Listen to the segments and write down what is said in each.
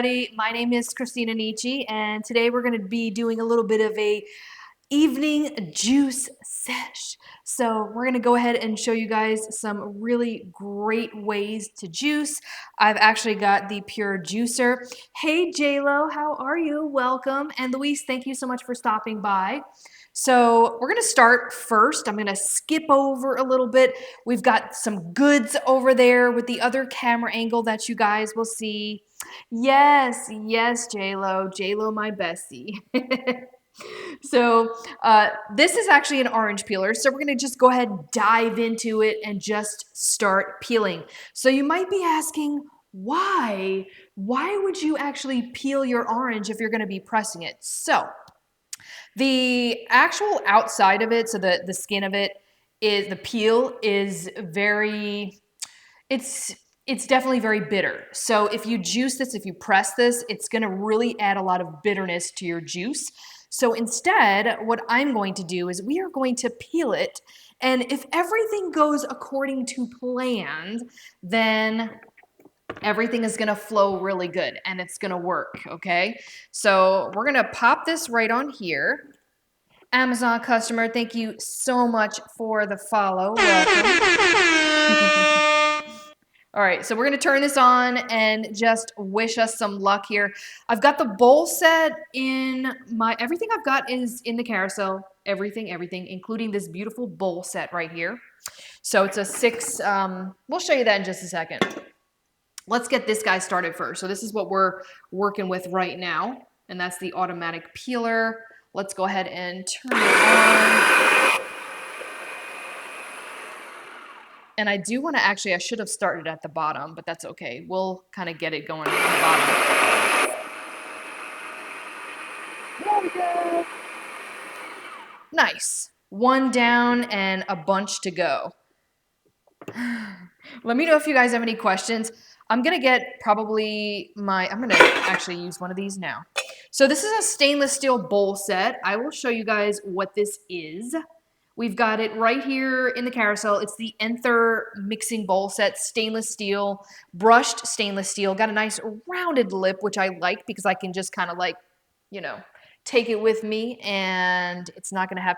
My name is Christina Nietzsche, and today we're going to be doing a little bit of a evening juice sesh. So we're going to go ahead and show you guys some really great ways to juice. I've actually got the Pure Juicer. Hey JLo, how are you? Welcome. And Luis, thank you so much for stopping by. So we're going to start first. I'm going to skip over a little bit. We've got some goods over there with the other camera angle that you guys will see. Yes, JLo. JLo, my bestie. So this is actually an orange peeler. So we're going to just go ahead and dive into it and just start peeling. So you might be asking, why? Why would you actually peel your orange if you're going to be pressing it? So the actual outside of it, so the skin of it, is the peel is very, it's definitely very bitter. So if you juice this, if you press this, it's gonna really add a lot of bitterness to your juice. So instead, what I'm going to do is we are going to peel it, and if everything goes according to plan, then everything is gonna flow really good and it's gonna work, okay? So we're gonna pop this right on here. Amazon customer, thank you so much for the follow. Welcome. All right, so we're gonna turn this on and just wish us some luck here. I've got the bowl set in everything I've got is in the carousel. Everything, including this beautiful bowl set right here. So it's a 6, we'll show you that in just a second. Let's get this guy started first. So this is what we're working with right now, and that's the automatic peeler. Let's go ahead and turn it on. And I do want to I should have started at the bottom, but that's okay. We'll kind of get it going at the bottom. There we go. Nice. One down and a bunch to go. Let me know if you guys have any questions. I'm going to get I'm going to actually use one of these now. So this is a stainless steel bowl set. I will show you guys what this is. We've got it right here in the carousel. It's the Enther mixing bowl set, stainless steel, brushed stainless steel. Got a nice rounded lip, which I like because I can just kind of like, you know, take it with me, and it's not gonna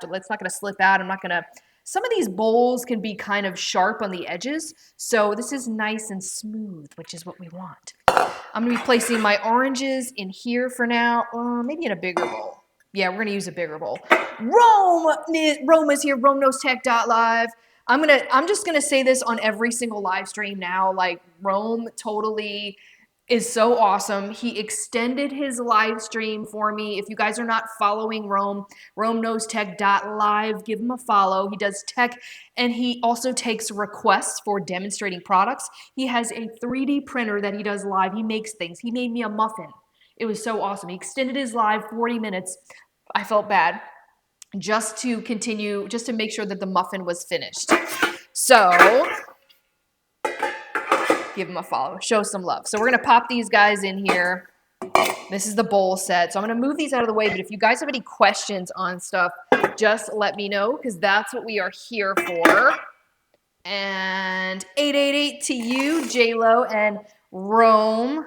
slip out. Some of these bowls can be kind of sharp on the edges, so this is nice and smooth, which is what we want. I'm gonna be placing my oranges in here for now, maybe in a bigger bowl. Yeah, we're gonna use a bigger bowl. Rome is here, RomeKnowsTech.live. I'm just gonna say this on every single live stream now, like Rome totally is so awesome. He extended his live stream for me. If you guys are not following Rome, RomeKnowsTech.live, give him a follow. He does tech, and he also takes requests for demonstrating products. He has a 3D printer that he does live. He makes things. He made me a muffin. It was so awesome. He extended his live 40 minutes. I felt bad just to make sure that the muffin was finished. So give him a follow, show some love. So we're gonna pop these guys in here. This is the bowl set. So I'm gonna move these out of the way, but if you guys have any questions on stuff, just let me know, because that's what we are here for. And 888 to you, JLo and Rome.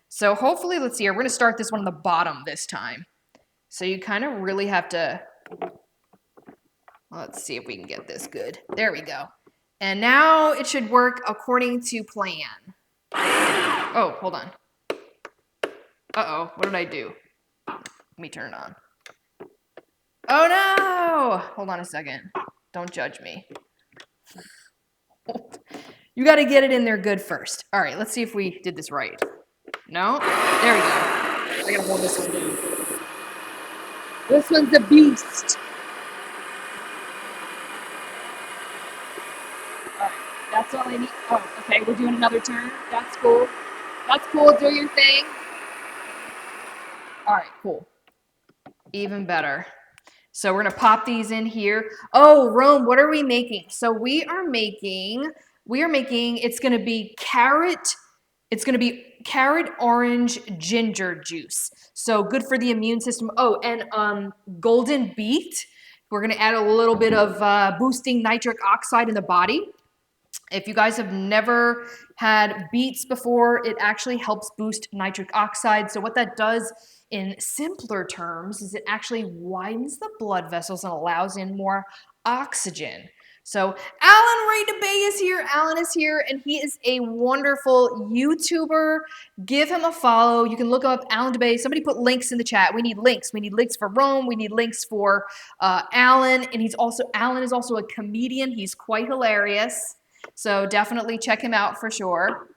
So hopefully, let's see here. We're gonna start this one on the bottom this time. So you kind of really have to, let's see if we can get this good. There we go. And now it should work according to plan. Oh, hold on. Uh-oh, what did I do? Let me turn it on. Oh no! Hold on a second. Don't judge me. You gotta get it in there good first. All right, let's see if we did this right. No? There we go. I gotta hold this one down. This one's a beast. All right, that's all I need. Oh, okay, we're doing another turn. That's cool. That's cool, do your thing. All right, cool. Even better. So we're gonna pop these in here. Oh, Rome, what are we making? So we are making, it's gonna be carrot orange ginger juice. So good for the immune system. Oh, and golden beet. We're gonna add a little bit of boosting nitric oxide in the body. If you guys have never had beets before, it actually helps boost nitric oxide. So what that does in simpler terms is it actually widens the blood vessels and allows in more oxygen. So Alan Ray DeBay is here. Alan is here, and he is a wonderful YouTuber. Give him a follow. You can look up Alan DeBay. Somebody put links in the chat. We need links. We need links for Rome. We need links for Alan. And Alan is also a comedian. He's quite hilarious. So definitely check him out for sure.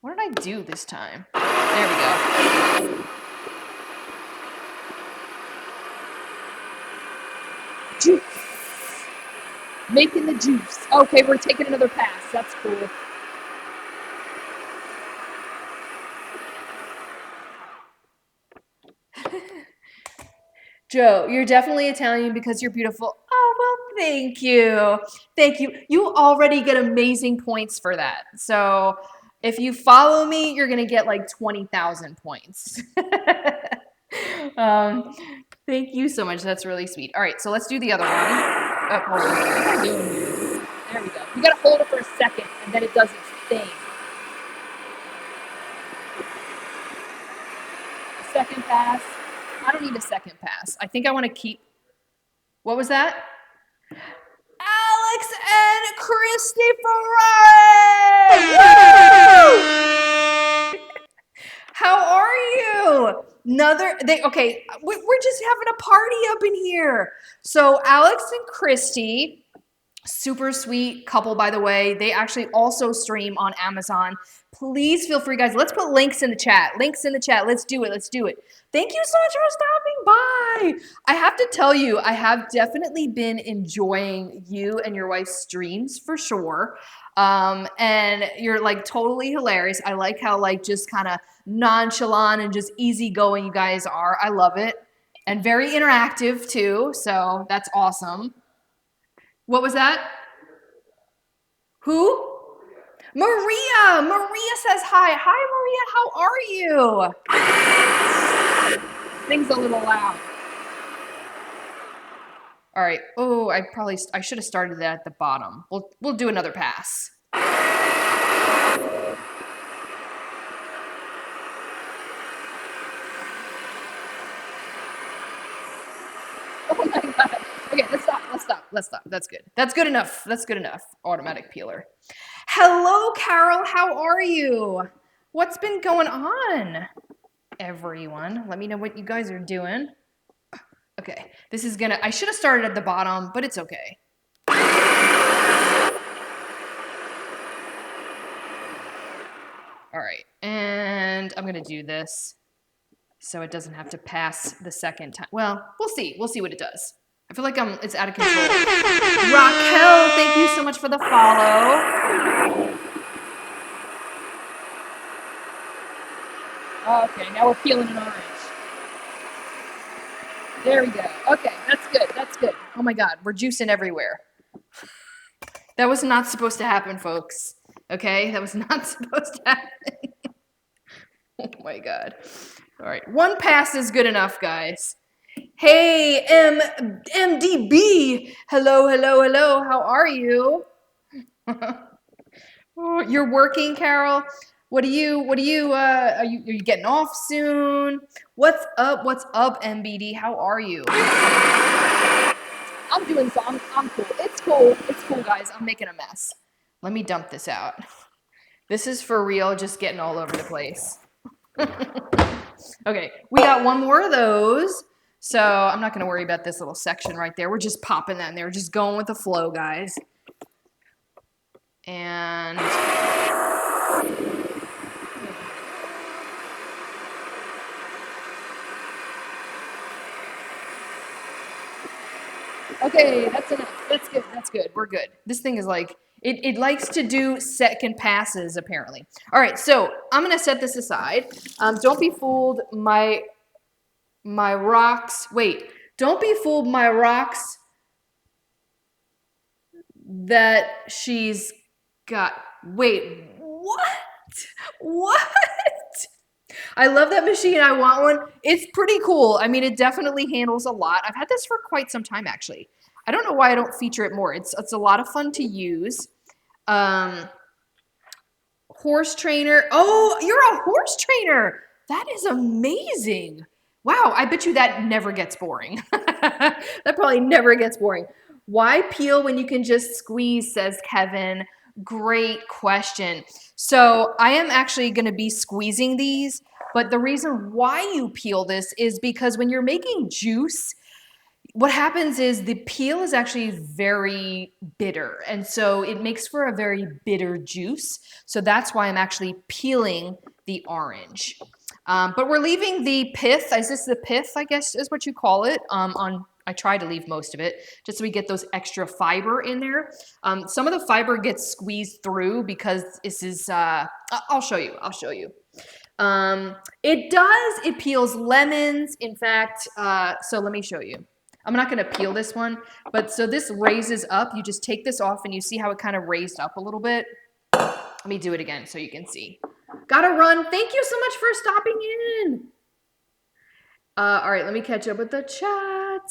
What did I do this time? There we go. Juice. Making the juice. Okay, we're taking another pass. That's cool. Joe, you're definitely Italian because you're beautiful. Oh, well, thank you. Thank you. You already get amazing points for that. So if you follow me, you're going to get like 20,000 points. Thank you so much. That's really sweet. All right, so let's do the other one. Oh, hold on. What am I doing here? There we go. You got to hold it for a second, and then it does its thing. Second pass. I don't need a second pass. I think I want to keep. What was that? Alex and Christy Ferrari! How are you? Okay, we're just having a party up in here. So Alex and Christy, super sweet couple, by the way. They actually also stream on Amazon. Please feel free, guys. Let's put links in the chat. Links in the chat. Let's do it. Let's do it. Thank you so much for stopping by. I have to tell you, I have definitely been enjoying you and your wife's streams for sure. And you're like totally hilarious. I like how like just kind of nonchalant and just easygoing you guys are. I love it. And very interactive too. So that's awesome. What was that? Who? Maria. Maria says hi. Hi, Maria. How are you? Thing's a little loud. All right. Oh, I should have started that at the bottom. We'll do another pass. Oh my God. Okay, let's stop. That's good. That's good enough. Automatic peeler. Hello, Carol. How are you? What's been going on, everyone? Let me know what you guys are doing. Okay, I should have started at the bottom, but it's okay. All right, and I'm gonna do this so it doesn't have to pass the second time. Well, we'll see. We'll see what it does. I feel like it's out of control. Raquel, thank you so much for the follow. Okay, now we're peeling an orange. There we go. Okay, that's good. Oh my God, we're juicing everywhere. That was not supposed to happen, folks. Okay, that was not supposed to happen. Oh my God. All right, one pass is good enough, guys. Hey, MDB. Hello. How are you? Oh, you're working, Carol. Are you getting off soon? What's up, MBD? How are you? I'm doing so. I'm cool. It's cool, guys. I'm making a mess. Let me dump this out. This is for real, just getting all over the place. Okay, we got one more of those. So I'm not gonna worry about this little section right there. We're just popping that in there. We're just going with the flow, guys. And okay, that's enough. That's good. We're good. This thing is like, it likes to do second passes, apparently. All right, so I'm gonna set this aside. Don't be fooled, my rocks, wait, don't be fooled, my rocks that she's got, wait, what? I love that machine. I want one. It's pretty cool. I mean, it definitely handles a lot. I've had this for quite some time, actually. I don't know why I don't feature it more. It's a lot of fun to use. Horse trainer. Oh, you're a horse trainer. That is amazing. Wow, I bet you that never gets boring. That probably never gets boring. Why peel when you can just squeeze, says Kevin. Great question. So I am actually going to be squeezing these, but the reason why you peel this is because when you're making juice, what happens is the peel is actually very bitter, and so it makes for a very bitter juice. So that's why I'm actually peeling the orange. But we're leaving the pith. Is this the pith, I guess is what you call it? I try to leave most of it just so we get those extra fiber in there. Some of the fiber gets squeezed through because this is, I'll show you. It peels lemons. In fact, so let me show you. I'm not going to peel this one, but so this raises up. You just take this off and you see how it kind of raised up a little bit. Let me do it again so you can see. Gotta run. Thank you so much for stopping in. All right, let me catch up with the chat.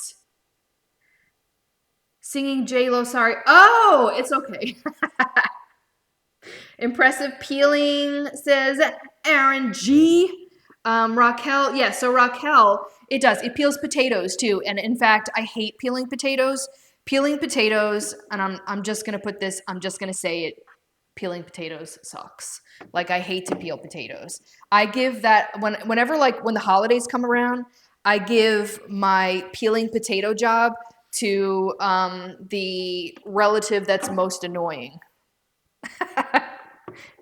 Singing J-Lo, sorry. Oh, it's okay. Impressive peeling, says Aaron G. Raquel, yeah, so Raquel, it does. It peels potatoes too. And in fact, I hate peeling potatoes. Peeling potatoes, and I'm just gonna put this, I'm just gonna say it, peeling potatoes sucks. Like, I hate to peel potatoes. I give that, whenever like when the holidays come around, I give my peeling potato job to the relative that's most annoying.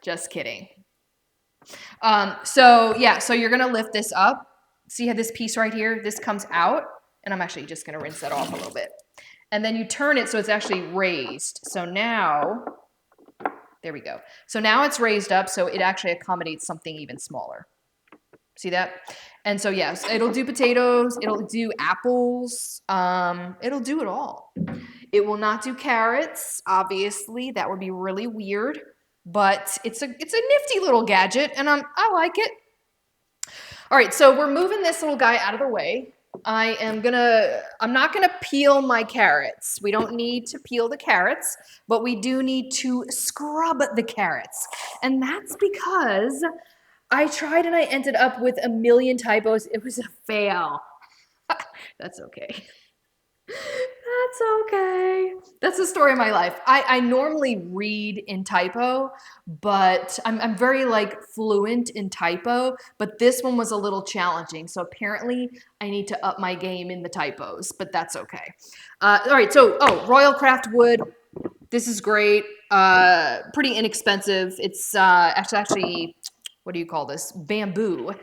Just kidding. So yeah, so you're gonna lift this up. See how this piece right here, this comes out, and I'm actually just gonna rinse that off a little bit. And then you turn it so it's actually raised. So now, there we go. So now it's raised up so it actually accommodates something even smaller. See that? And so yes, it'll do potatoes, it'll do apples, it'll do it all. It will not do carrots, obviously. That would be really weird, but it's a nifty little gadget, and I like it. All right, so we're moving this little guy out of the way. I'm not gonna peel my carrots. We don't need to peel the carrots, but we do need to scrub the carrots. And that's because I tried and I ended up with a million typos. It was a fail. That's okay. That's okay. That's the story of my life. I normally read in typo, but I'm very like fluent in typo, but this one was a little challenging. So apparently I need to up my game in the typos, but that's okay. All right, so, Royal Craft Wood. This is great. Pretty inexpensive. It's actually, what do you call this? Bamboo.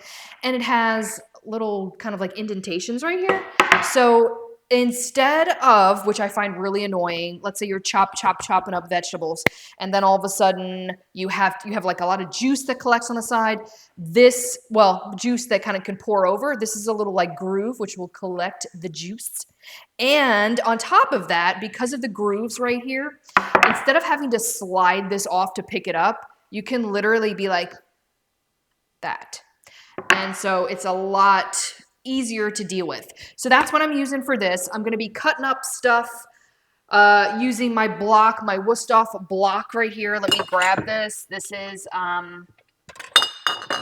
And it has little kind of like indentations right here. So instead of, which I find really annoying, let's say you're chopping up vegetables, and then all of a sudden you have like a lot of juice that collects on the side. This, well, juice that kind of can pour over. This is a little like groove, which will collect the juice. And on top of that, because of the grooves right here, instead of having to slide this off to pick it up, you can literally be like that. And so it's a lot easier to deal with. So that's what I'm using for this. I'm going to be cutting up stuff using my block, my Wusthof block right here. Let me grab this. This is, hold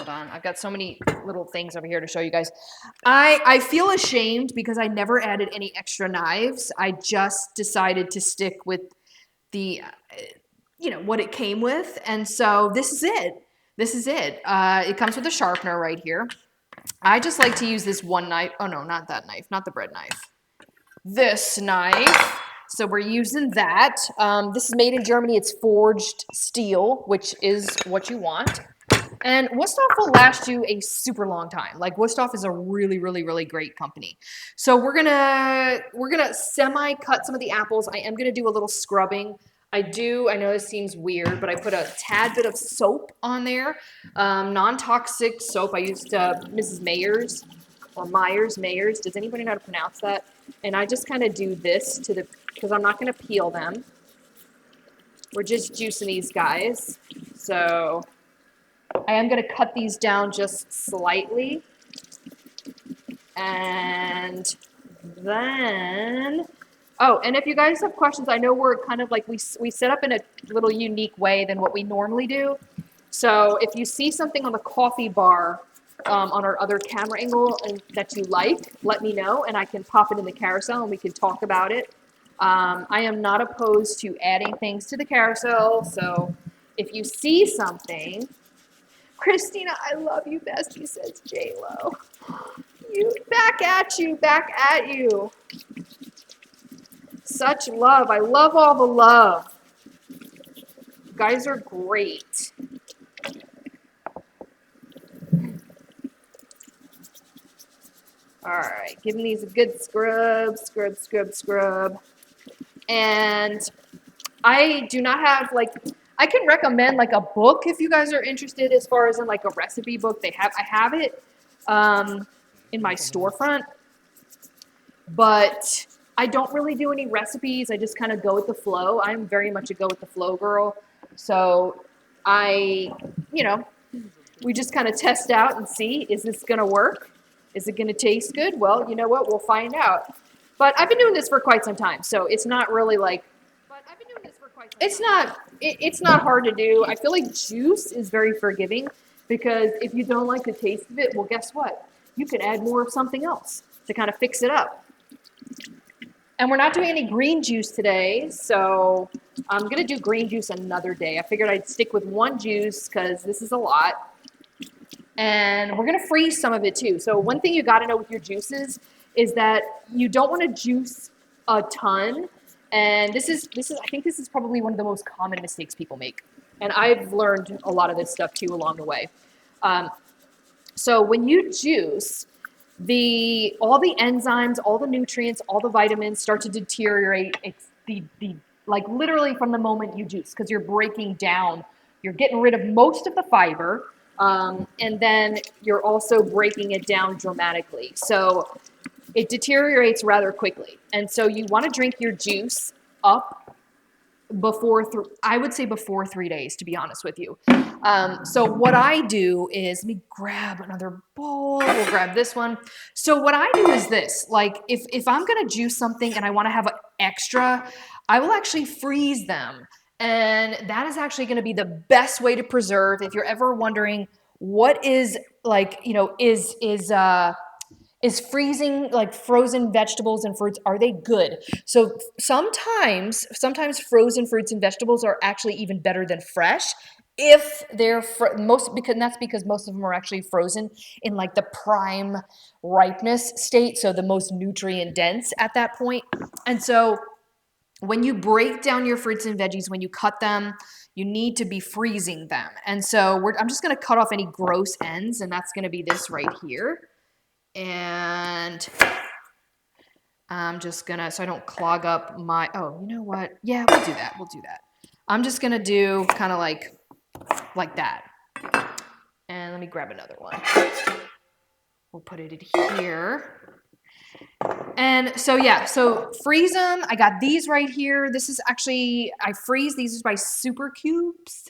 on, I've got so many little things over here to show you guys. I feel ashamed because I never added any extra knives. I just decided to stick with the, what it came with. And so this is it. This is it. It comes with a sharpener right here. I just like to use this one knife. Oh no, not that knife, not the bread knife. This knife. So we're using that. This is made in Germany. It's forged steel, which is what you want. And Wusthof will last you a super long time. Like, Wusthof is a really, really, really great company. So we're gonna semi-cut some of the apples. I am gonna do a little scrubbing. I know this seems weird, but I put a tad bit of soap on there. Non-toxic soap. I used Mrs. Mayer's or Myers. Does anybody know how to pronounce that? And I just kind of do this because I'm not gonna peel them. We're just juicing these guys. So I am going to cut these down just slightly. And then Oh, and if you guys have questions, I know we're kind of like we set up in a little unique way than what we normally do. So if you see something on the coffee bar on our other camera angle and that you like, let me know and I can pop it in the carousel and we can talk about it. I am not opposed to adding things to the carousel. So if you see something, Christina, I love you best, she says J-Lo. You back at you, back at you. Such love. I love all the love. You guys are great. All right, giving these a good scrub, scrub, scrub, scrub. And I do not have like, I can recommend like a book if you guys are interested as far as in like a recipe book. I have it in my storefront, but I don't really do any recipes. I just kind of go with the flow. I'm very much a go with the flow girl. So you know, we just kind of test out and see, is this going to work? Is it going to taste good? Well, you know what? We'll find out. But I've been doing this for quite some time, so it's not really like, it's not hard to do. I feel like juice is very forgiving because if you don't like the taste of it, well, guess what? You can add more of something else to kind of fix it up. And we're not doing any green juice today, so I'm going to do green juice another day. I figured I'd stick with one juice because this is a lot. And we're going to freeze some of it too. So one thing you got to know with your juices is that you don't want to juice a ton. And I think this is probably one of the most common mistakes people make. And I've learned a lot of this stuff too along the way. So when you juice, all the enzymes, all the nutrients, all the vitamins start to deteriorate. It's like literally from the moment you juice, because you're breaking down, you're getting rid of most of the fiber, and then you're also breaking it down dramatically. So it deteriorates rather quickly. And so you want to drink your juice up I would say before 3 days, to be honest with you. So what I do is, let me grab another bowl. We'll grab this one. So what I do is this, like if I'm going to juice something and I want to have an extra, I will actually freeze them. And that is actually going to be the best way to preserve. If you're ever wondering what is like, is freezing like frozen vegetables and fruits, are they good? So sometimes frozen fruits and vegetables are actually even better than fresh if they're that's because most of them are actually frozen in like the prime ripeness state, so the most nutrient dense at that point. And so when you break down your fruits and veggies, when you cut them, you need to be freezing them. And so I'm just going to cut off any gross ends, and that's going to be this right here. And I'm just gonna, so I don't clog up oh, you know what? Yeah, we'll do that. I'm just gonna do kind of like that. And let me grab another one. We'll put it in here. And so, yeah, so freeze them. I got these right here. This is actually, I freeze these by Super Cubes.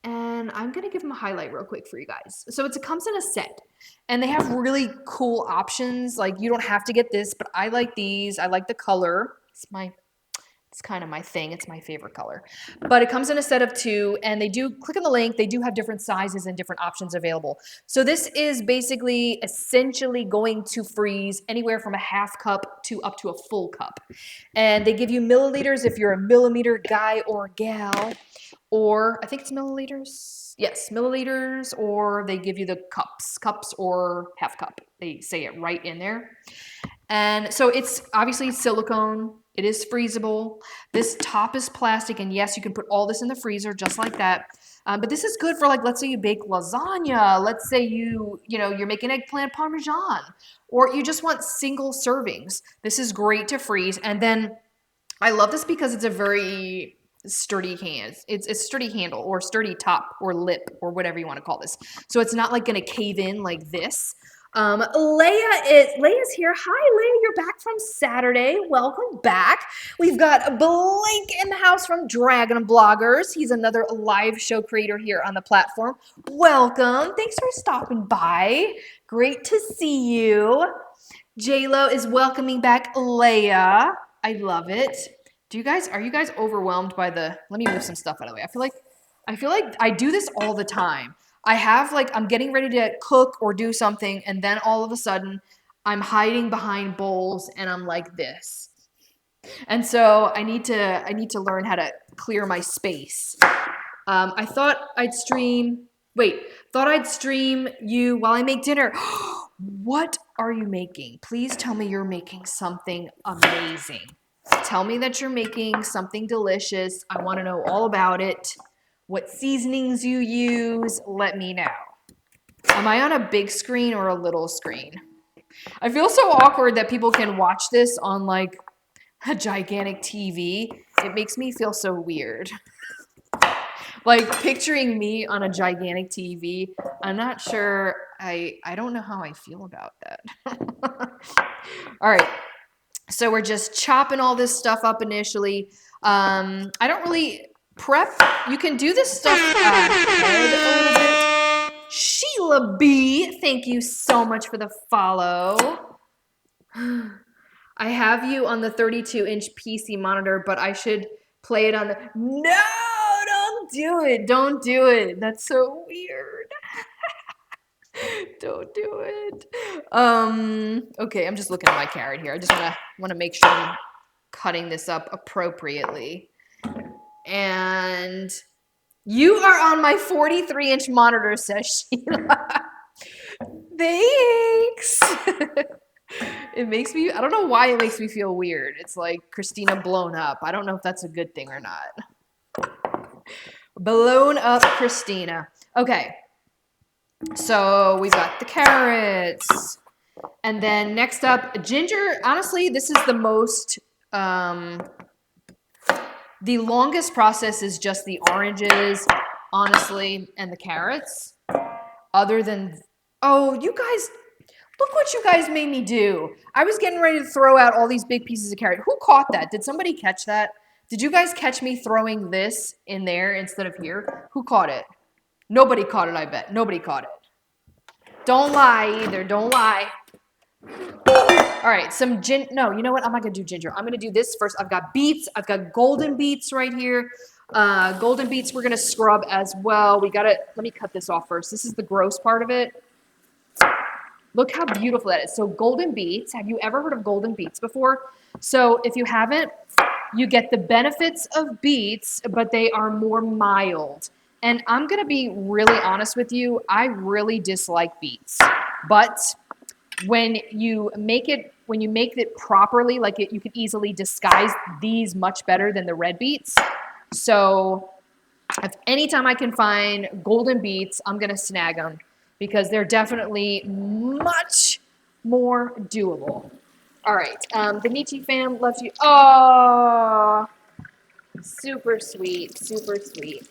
And I'm going to give them a highlight real quick for you guys. So it comes in a set, and they have really cool options. Like, you don't have to get this, but I like these. I like the color. It's kind of my thing. It's my favorite color. But it comes in a set of 2, and they do, click on the link, they do have different sizes and different options available. So this is basically essentially going to freeze anywhere from a half cup to up to a full cup. And they give you milliliters if you're a millimeter guy or gal. Or I think it's milliliters. Yes, milliliters, or they give you the cups or half cup. They say it right in there. And so it's obviously silicone. It is freezable. This top is plastic, and yes, you can put all this in the freezer just like that. But this is good for, like, let's say you bake lasagna. Let's say you're making eggplant parmesan, or you just want single servings. This is great to freeze. And then I love this because it's a very sturdy hand. It's a sturdy handle or sturdy top or lip or whatever you want to call this. So it's not like going to cave in like this. Leia's here. Hi, Leia. You're back from Saturday. Welcome back. We've got Blake in the house from Dragon Bloggers. He's another live show creator here on the platform. Welcome. Thanks for stopping by. Great to see you. J-Lo is welcoming back Leia. I love it. Are you guys overwhelmed by the, let me move some stuff out of the way. I feel like I do this all the time. I have like, I'm getting ready to cook or do something, and then all of a sudden I'm hiding behind bowls and I'm like this. And so I need to learn how to clear my space. I thought I'd stream, thought I'd stream you while I make dinner. What are you making? Please tell me you're making something amazing. Tell me that you're making something delicious. I want to know all about it. What seasonings you use, let me know. Am I on a big screen or a little screen? I feel so awkward that people can watch this on like a gigantic TV. It makes me feel so weird. Like picturing me on a gigantic TV, I'm not sure, I don't know how I feel about that. All right, so we're just chopping all this stuff up initially. I don't really prep. You can do this stuff ahead a little bit. Sheila B, thank you so much for the follow. I have you on the 32-inch PC monitor, but I should play it on the... No, don't do it. Don't do it. That's so weird. Don't do it. Okay, I'm just looking at my carrot here. I just want to make sure I'm cutting this up appropriately. And you are on my 43-inch monitor, says Sheila. Thanks. It makes me, I don't know why it makes me feel weird. It's like Christina blown up. I don't know if that's a good thing or not. Blown up Christina. Okay. So we've got the carrots. And then next up, ginger. Honestly, this is the most, the longest process is just the oranges, honestly, and the carrots. Other than, oh, you guys, look what you guys made me do. I was getting ready to throw out all these big pieces of carrot. Who caught that? Did somebody catch that? Did you guys catch me throwing this in there instead of here? Who caught it? Nobody caught it, I bet. Nobody caught it. Don't lie either. Don't lie. All right, some no, you know what? I'm not going to do ginger. I'm going to do this first. I've got beets. I've got golden beets right here. Golden beets we're going to scrub as well. Let me cut this off first. This is the gross part of it. Look how beautiful that is. So golden beets, have you ever heard of golden beets before? So if you haven't, you get the benefits of beets, but they are more mild. And I'm gonna be really honest with you, I really dislike beets. But when you make it properly, like you can easily disguise these much better than the red beets. So if anytime I can find golden beets, I'm gonna snag them, because they're definitely much more doable. All right, the Nietzsche fam loves you. Oh, super sweet, super sweet.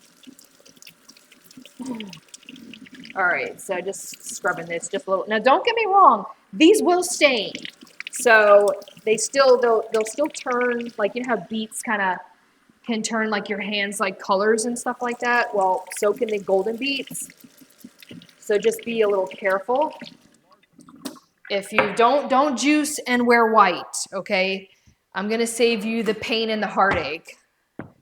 All right, so just scrubbing this just a little. Now, don't get me wrong, these will stain. So they'll still turn, like, you know how beets kind of can turn like your hands like colors and stuff like that? Well, so can the golden beets. So just be a little careful. If you don't juice and wear white, okay? I'm gonna save you the pain and the heartache.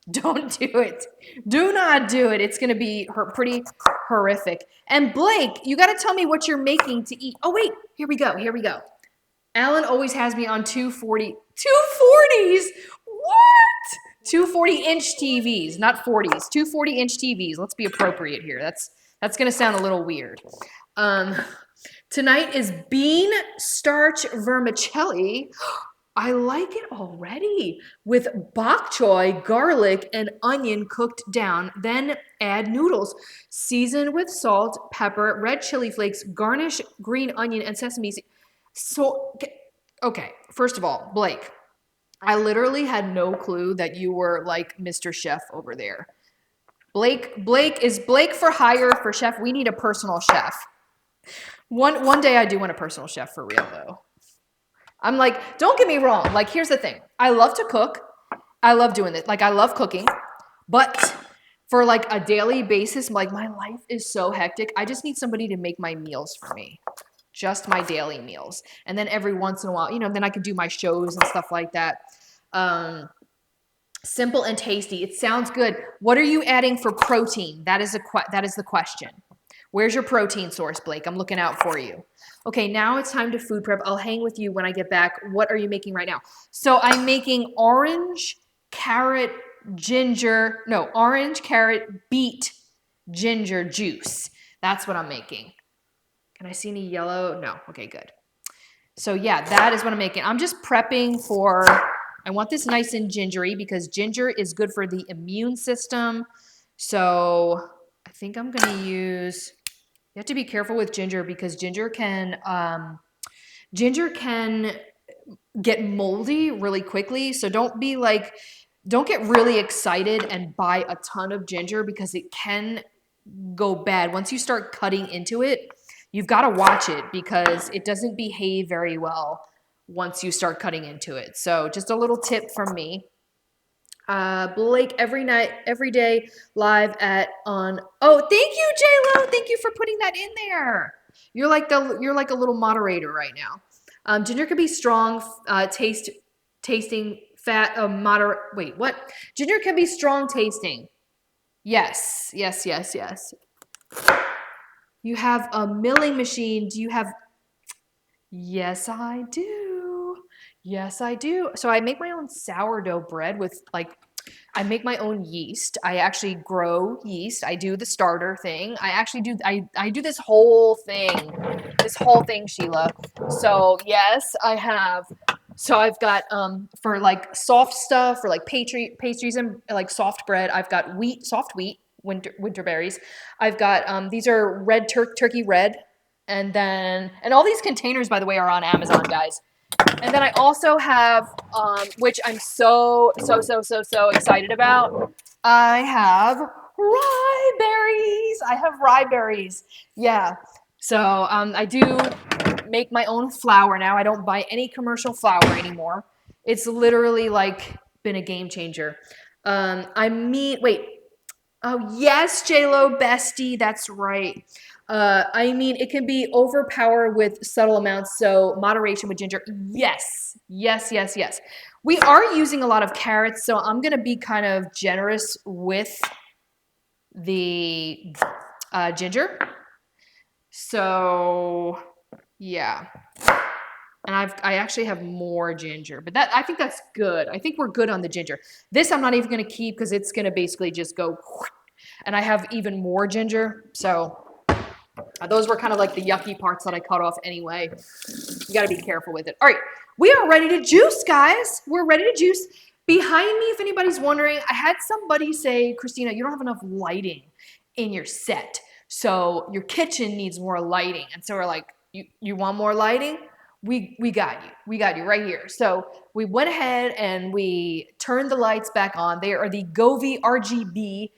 Don't do it. Do not do it. It's gonna be pretty horrific. And Blake, you gotta tell me what you're making to eat. Oh wait, here we go, here we go. Alan always has me on 240s. What? 240-inch TVs, not 40s. 240-inch TVs. Let's be appropriate here. That's gonna sound a little weird. Tonight is bean starch vermicelli. I like it already. With bok choy, garlic, and onion cooked down. Then add noodles. Season with salt, pepper, red chili flakes, garnish green onion and sesame seeds. So, okay, first of all, Blake, I literally had no clue that you were like Mr. Chef over there. Blake, is Blake for hire for chef? We need a personal chef. One day I do want a personal chef for real though. I'm like, don't get me wrong. Like, here's the thing. I love to cook. I love doing it. Like, I love cooking. But for like a daily basis, like my life is so hectic. I just need somebody to make my meals for me. just my daily meals. And then every once in a while, you know, then I could do my shows and stuff like that. Simple and tasty. It sounds good. What are you adding for protein? That is the question. Where's your protein source, Blake? I'm looking out for you. Okay, now it's time to food prep. I'll hang with you when I get back. What are you making right now? So I'm making orange, carrot, beet, ginger juice. That's what I'm making. Can I see any yellow? No. Okay, good. So yeah, that is what I'm making. I'm just prepping for, I want this nice and gingery because ginger is good for the immune system. So I think I'm going to use, you have to be careful with ginger because ginger can get moldy really quickly. So don't get really excited and buy a ton of ginger because it can go bad. Once you start cutting into it, you've got to watch it because it doesn't behave very well once you start cutting into it. So just a little tip from me. Blake, every day, live oh, thank you, J-Lo. Thank you for putting that in there. You're like a little moderator right now. Ginger can be strong, tasting, fat, wait, what? Ginger can be strong tasting. Yes. You have a milling machine. Do you have? Yes, I do. Yes, I do. So I make my own sourdough bread with I make my own yeast. I actually grow yeast. I do the starter thing. I do this whole thing, Sheila. So yes, I have. So I've got for like soft stuff, for like pastries and like soft bread, I've got soft wheat, winter berries. I've got these are red turkey red, and all these containers, by the way, are on Amazon, guys. And then I also have, which I'm so excited about. I have rye berries. Yeah. So I do make my own flour now. I don't buy any commercial flour anymore. It's literally like been a game changer. Wait. Oh, yes, J-Lo bestie. That's right. It can be overpowered with subtle amounts, so moderation with ginger. Yes. We are using a lot of carrots, so I'm going to be kind of generous with the ginger. So, yeah. And I actually have more ginger, but I think that's good. I think we're good on the ginger. This I'm not even going to keep because it's going to basically just go, and I have even more ginger, so those were kind of like the yucky parts that I cut off anyway. You got to be careful with it. All right, we are ready to juice, guys. We're ready to juice. Behind me, if anybody's wondering, I had somebody say, Christina, you don't have enough lighting in your set, so your kitchen needs more lighting. And so we're like, you want more lighting? We got you. We got you right here. So we went ahead and we turned the lights back on. They are the Govee RGBIC,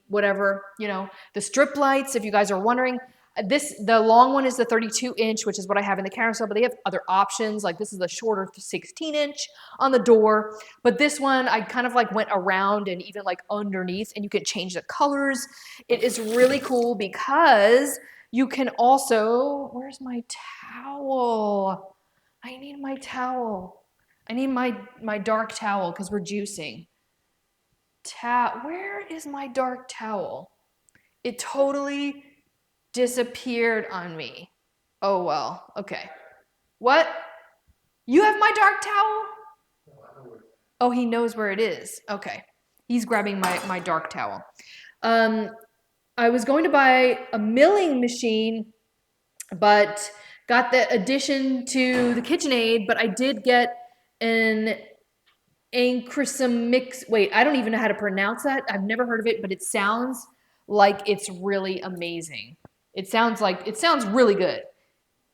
whatever, the strip lights, if you guys are wondering. The long one is the 32-inch, which is what I have in the carousel, but they have other options. Like this is the shorter 16-inch on the door. But this one, I kind of like went around and even like underneath, and you can change the colors. It is really cool because you can also, where's my towel? I need my towel. I need my dark towel because we're juicing. Where is my dark towel? It totally disappeared on me. Oh, well, okay. What? You have my dark towel? Oh, he knows where it is. Okay. He's grabbing my dark towel. I was going to buy a milling machine, but got the addition to the KitchenAid, but I did get an mix. Wait, I don't even know how to pronounce that. I've never heard of it, but it sounds like it's really amazing. It sounds really good.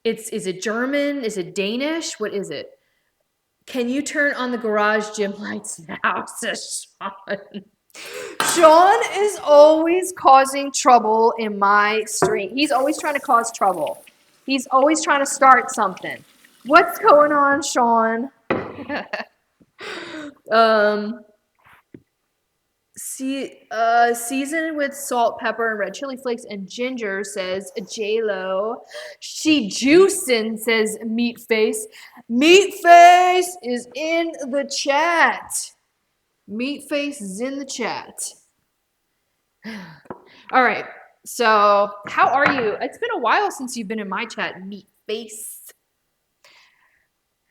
Is it German? Is it Danish? What is it? Can you turn on the garage gym lights now, says Sean. Sean is always causing trouble in my stream. He's always trying to cause trouble. He's always trying to start something. What's going on, Sean? Seasoned with salt, pepper, and red chili flakes and ginger, says J-Lo. She juicing, says Meat Face. Meat Face is in the chat. Meat Face is in the chat. All right. So, how are you? It's been a while since you've been in my chat, Meat Face.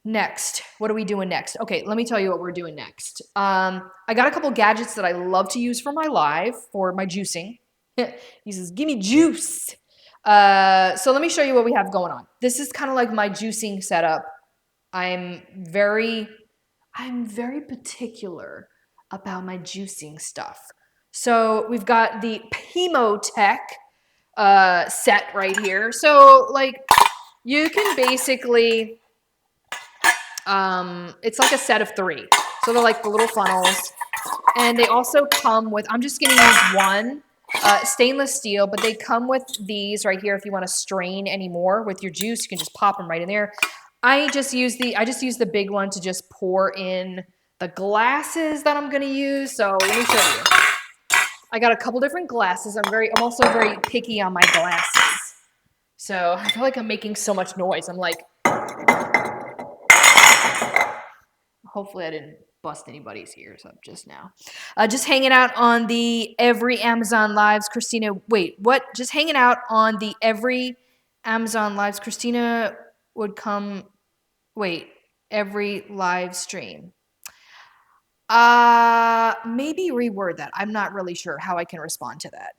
Next, what are we doing next? Okay, let me tell you what we're doing next. I got a couple gadgets that I love to use for my live, for my juicing. He says, give me juice. So let me show you what we have going on. This is kind of like my juicing setup. I'm very particular about my juicing stuff. So we've got the Pimotech set right here. So like you can basically it's like a set of 3. So they're like the little funnels. And they also come with, I'm just going to use one, stainless steel, but they come with these right here. If you want to strain any more with your juice, you can just pop them right in there. I just use the big one to just pour in the glasses that I'm going to use. So let me show you. I got a couple different glasses. I'm also very picky on my glasses. So I feel like I'm making so much noise. I'm like, hopefully I didn't bust anybody's ears up just now. Just hanging out on the Every Amazon Lives. Christina, wait, what? Just hanging out on the Every Amazon Lives. Christina would come, wait, every live stream. Maybe reword that. I'm not really sure how I can respond to that.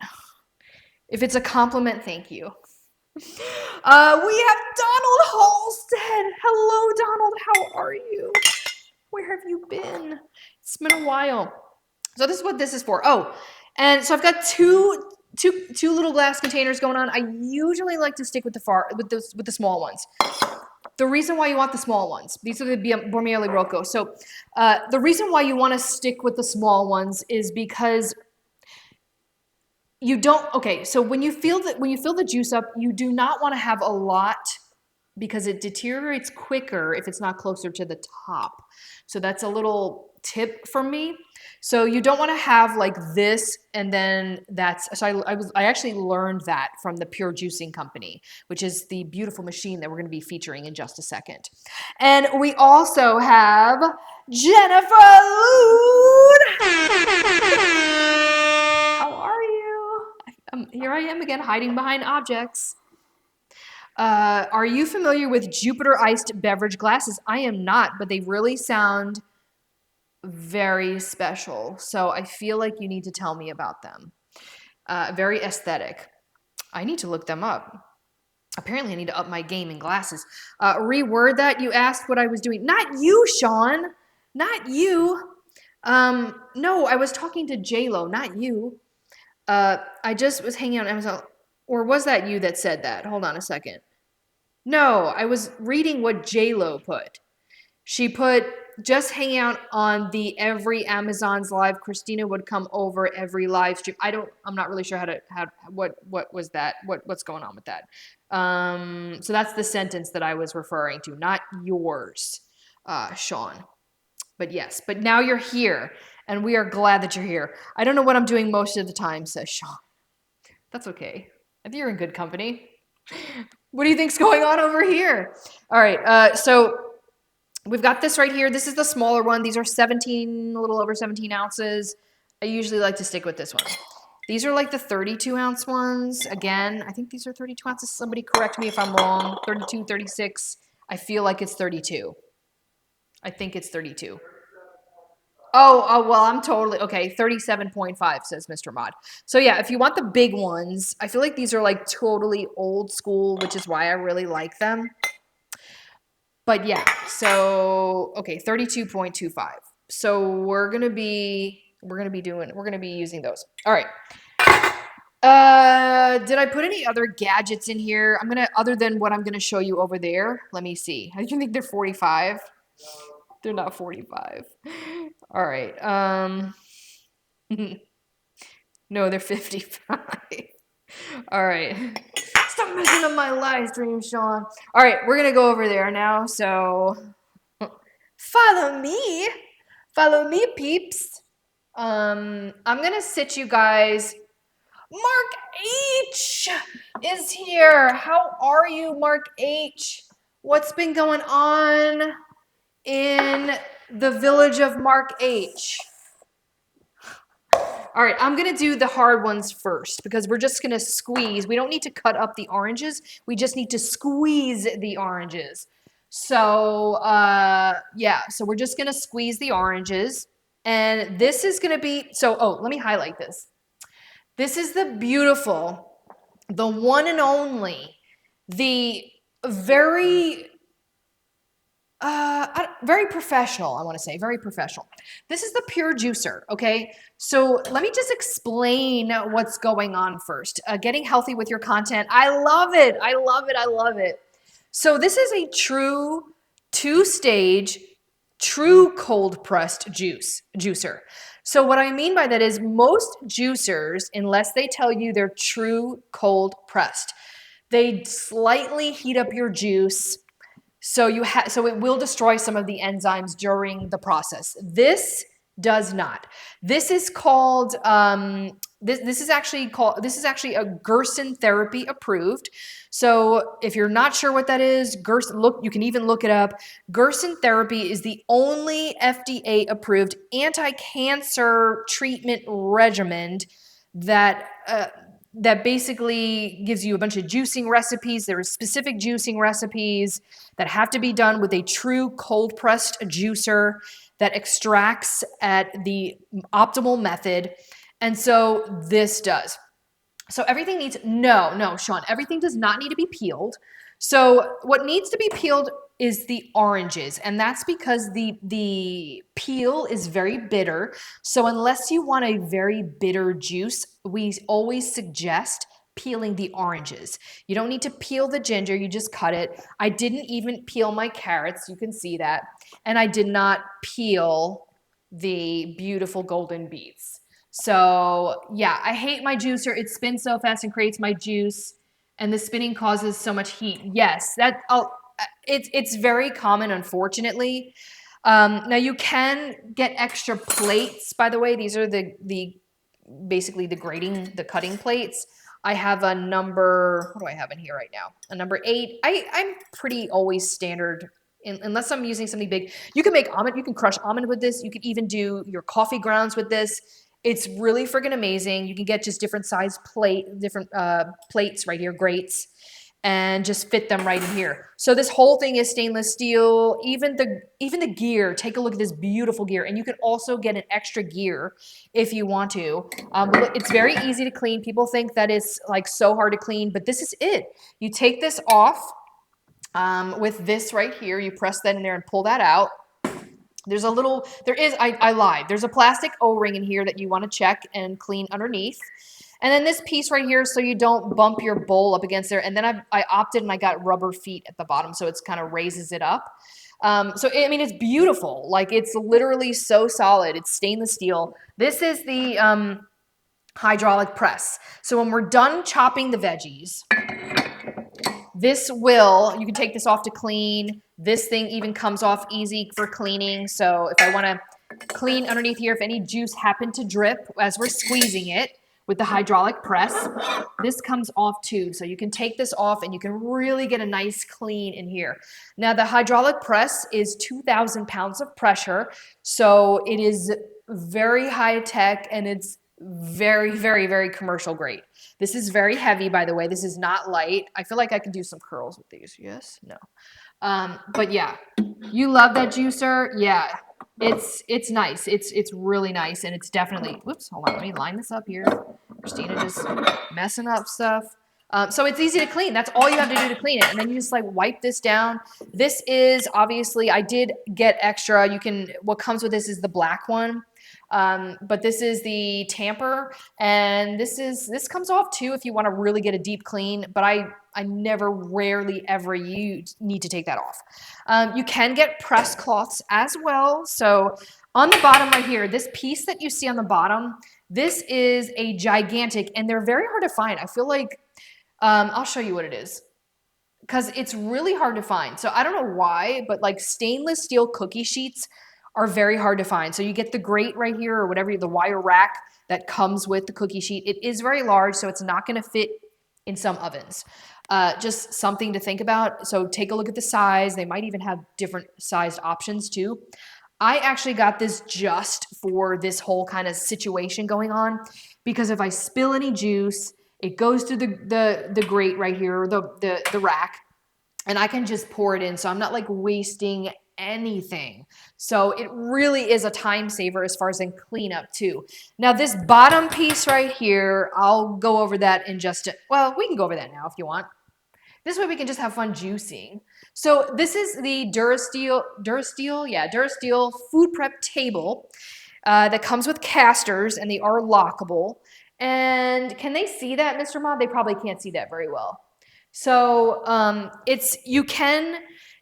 If it's a compliment, thank you. We have Donald Halstead. Hello, Donald. How are you? Where have you been? It's been a while. So this is what this is for. Oh, and so I've got two little glass containers going on. I usually like to stick with the small ones. The reason why you want the small ones, these are the Bormioli Rocco. So the reason why you want to stick with the small ones is because you don't, okay, so when you fill the juice up, you do not want to have a lot because it deteriorates quicker if it's not closer to the top. So that's a little tip from me. So you don't want to have like this and then that's, so I actually learned that from the Pure Juicing Company, which is the beautiful machine that we're going to be featuring in just a second. And we also have Jennifer Loon. How are you? Here I am again, hiding behind objects. Are you familiar with Jupiter iced beverage glasses? I am not, but they really sound very special. So I feel like you need to tell me about them. Very aesthetic. I need to look them up. Apparently I need to up my game in glasses. Reword that. You asked what I was doing. Not you, Sean. Not you. No, I was talking to J-Lo, not you. I just was hanging on Amazon. Or was that you that said that? Hold on a second. No, I was reading what J-Lo put. She put, just hanging out on the Every Amazon's Live. Christina would come over every live stream. I'm not really sure what was that? What's going on with that? So that's the sentence that I was referring to, not yours, Sean. But yes, but now you're here, and we are glad that you're here. I don't know what I'm doing most of the time, says Sean. That's okay. I think you're in good company. What do you think's going on over here? All right, so we've got this right here. This is the smaller one. These are a little over 17 ounces. I usually like to stick with this one. These are like the 32-ounce ones. Again, I think these are 32 ounces. Somebody correct me if I'm wrong. 32, 36. I feel like it's 32. I think it's 32. Oh, well, I'm totally, okay, 37.5 says Mr. Mod. So yeah, if you want the big ones, I feel like these are like totally old school, which is why I really like them. But yeah, so, okay, 32.25. So we're going to be using those. All right. Did I put any other gadgets in here? Other than what I'm going to show you over there. Let me see. I think they're 45. They're not 45. All right. No, they're 55. All right. Stop messing up my live stream, Sean. All right, we're going to go over there now. So follow me. Follow me, peeps. I'm gonna sit you guys. Mark H is here. How are you, Mark H? What's been going on in the village of Mark H? All right, I'm gonna do the hard ones first because we're just gonna squeeze. We don't need to cut up the oranges. We just need to squeeze the oranges. So yeah, so we're just gonna squeeze the oranges. And this is gonna be, so, oh, let me highlight this. This is the beautiful, the one and only, the very very professional, I want to say, very professional. This is the pure juicer, okay? So let me just explain what's going on first. Getting healthy with your content. I love it. I love it. I love it. So this is a true two-stage, true cold pressed juicer. So what I mean by that is most juicers, unless they tell you they're true cold pressed, they slightly heat up your juice so so it will destroy some of the enzymes during the process. This does not. This is called this is actually a Gerson therapy approved. So if you're not sure what that is, Gerson, you can even look it up. Gerson therapy is the only FDA approved anti-cancer treatment regimen that that basically gives you a bunch of juicing recipes. There are specific juicing recipes that have to be done with a true cold pressed juicer that extracts at the optimal method. And so this does. So everything needs, no, Sean, everything does not need to be peeled. So what needs to be peeled is the oranges, and that's because the peel is very bitter. So unless you want a very bitter juice, we always suggest peeling the oranges. You don't need to peel the ginger, you just cut it. I didn't even peel my carrots, you can see that. And I did not peel the beautiful golden beets. So yeah, I hate my juicer. It spins so fast and creates my juice, and the spinning causes so much heat. Yes, it's very common, unfortunately. Now you can get extra plates. By the way, these are the basically the cutting plates. I have a number. What do I have in here right now? A number 8. I'm pretty always standard. Unless I'm using something big. You can make almond. You can crush almond with this. You can even do your coffee grounds with this. It's really friggin' amazing. You can get just different size different plates right here, grates, and just fit them right in here. So this whole thing is stainless steel. Even the gear, take a look at this beautiful gear. And you can also get an extra gear if you want to. It's very easy to clean. People think that it's like so hard to clean, but this is it. You take this off with this right here. You press that in there and pull that out. There's a little, I lied. There's a plastic O-ring in here that you want to check and clean underneath. And then this piece right here so you don't bump your bowl up against there. And then I opted and I got rubber feet at the bottom so it's kind of raises it up. So, I mean, it's beautiful. Like, it's literally so solid. It's stainless steel. This is the hydraulic press. So when we're done chopping the veggies, you can take this off to clean. This thing even comes off easy for cleaning. So if I want to clean underneath here, if any juice happened to drip as we're squeezing it with the hydraulic press, this comes off too. So you can take this off and you can really get a nice clean in here. Now the hydraulic press is 2,000 pounds of pressure. So it is very high tech and it's very, very, very commercial grade. This is very heavy, by the way. This is not light. I feel like I can do some curls with these. Yes? No. But yeah, you love that juicer. Yeah, it's nice. It's really nice, and it's definitely. Whoops, hold on. Let me line this up here. Christina just messing up stuff. So it's easy to clean. That's all you have to do to clean it, and then you just like wipe this down. This is obviously I did get extra. What comes with this is the black one. But this is the tamper, and this comes off too if you want to really get a deep clean, but I rarely ever need to take that off. You can get press cloths as well. So on the bottom right here, this piece that you see on the bottom, this is a gigantic, and they're very hard to find. I feel like, I'll show you what it is, because it's really hard to find. So I don't know why, but like stainless steel cookie sheets are very hard to find. So you get the grate right here or whatever, the wire rack that comes with the cookie sheet. It is very large, so it's not going to fit in some ovens. Just something to think about. So take a look at the size. They might even have different sized options too. I actually got this just for this whole kind of situation going on, because if I spill any juice, it goes through the grate right here, the rack, and I can just pour it in. So I'm not like wasting anything. So it really is a time saver as far as in cleanup too. Now this bottom piece right here, I'll go over that in just well, we can go over that now if you want. This way we can just have fun juicing. So this is the Durasteel food prep table that comes with casters, and they are lockable. And can they see that, Mr. Mod? They probably can't see that very well. So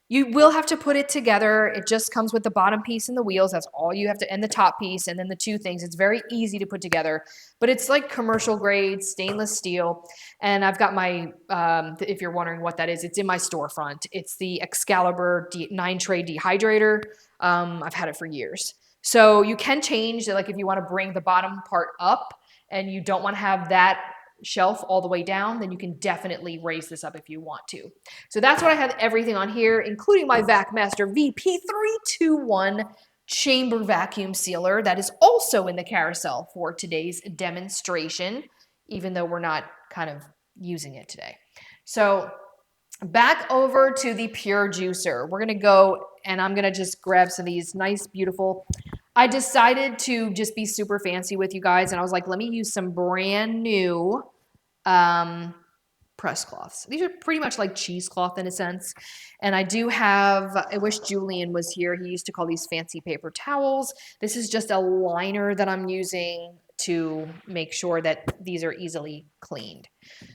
you will have to put it together. It just comes with the bottom piece and the wheels. That's all you have to, and the top piece, and then the two things. It's very easy to put together, but it's like commercial grade stainless steel. And I've got my, if you're wondering what that is, it's in my storefront. It's the Excalibur 9-tray dehydrator. I've had it for years. So you can change, like if you want to bring the bottom part up and you don't want to have that shelf all the way down, then you can definitely raise this up if you want to. So that's what I have everything on here, including my VacMaster VP321 chamber vacuum sealer that is also in the carousel for today's demonstration, even though we're not kind of using it today. So back over to the Pure Juicer. We're gonna go, and I'm gonna just grab some of these nice, beautiful, I decided to just be super fancy with you guys, and I was like, let me use some brand new press cloths. These are pretty much like cheesecloth in a sense. And I do have, I wish Julian was here. He used to call these fancy paper towels. This is just a liner that I'm using to make sure that these are easily cleaned.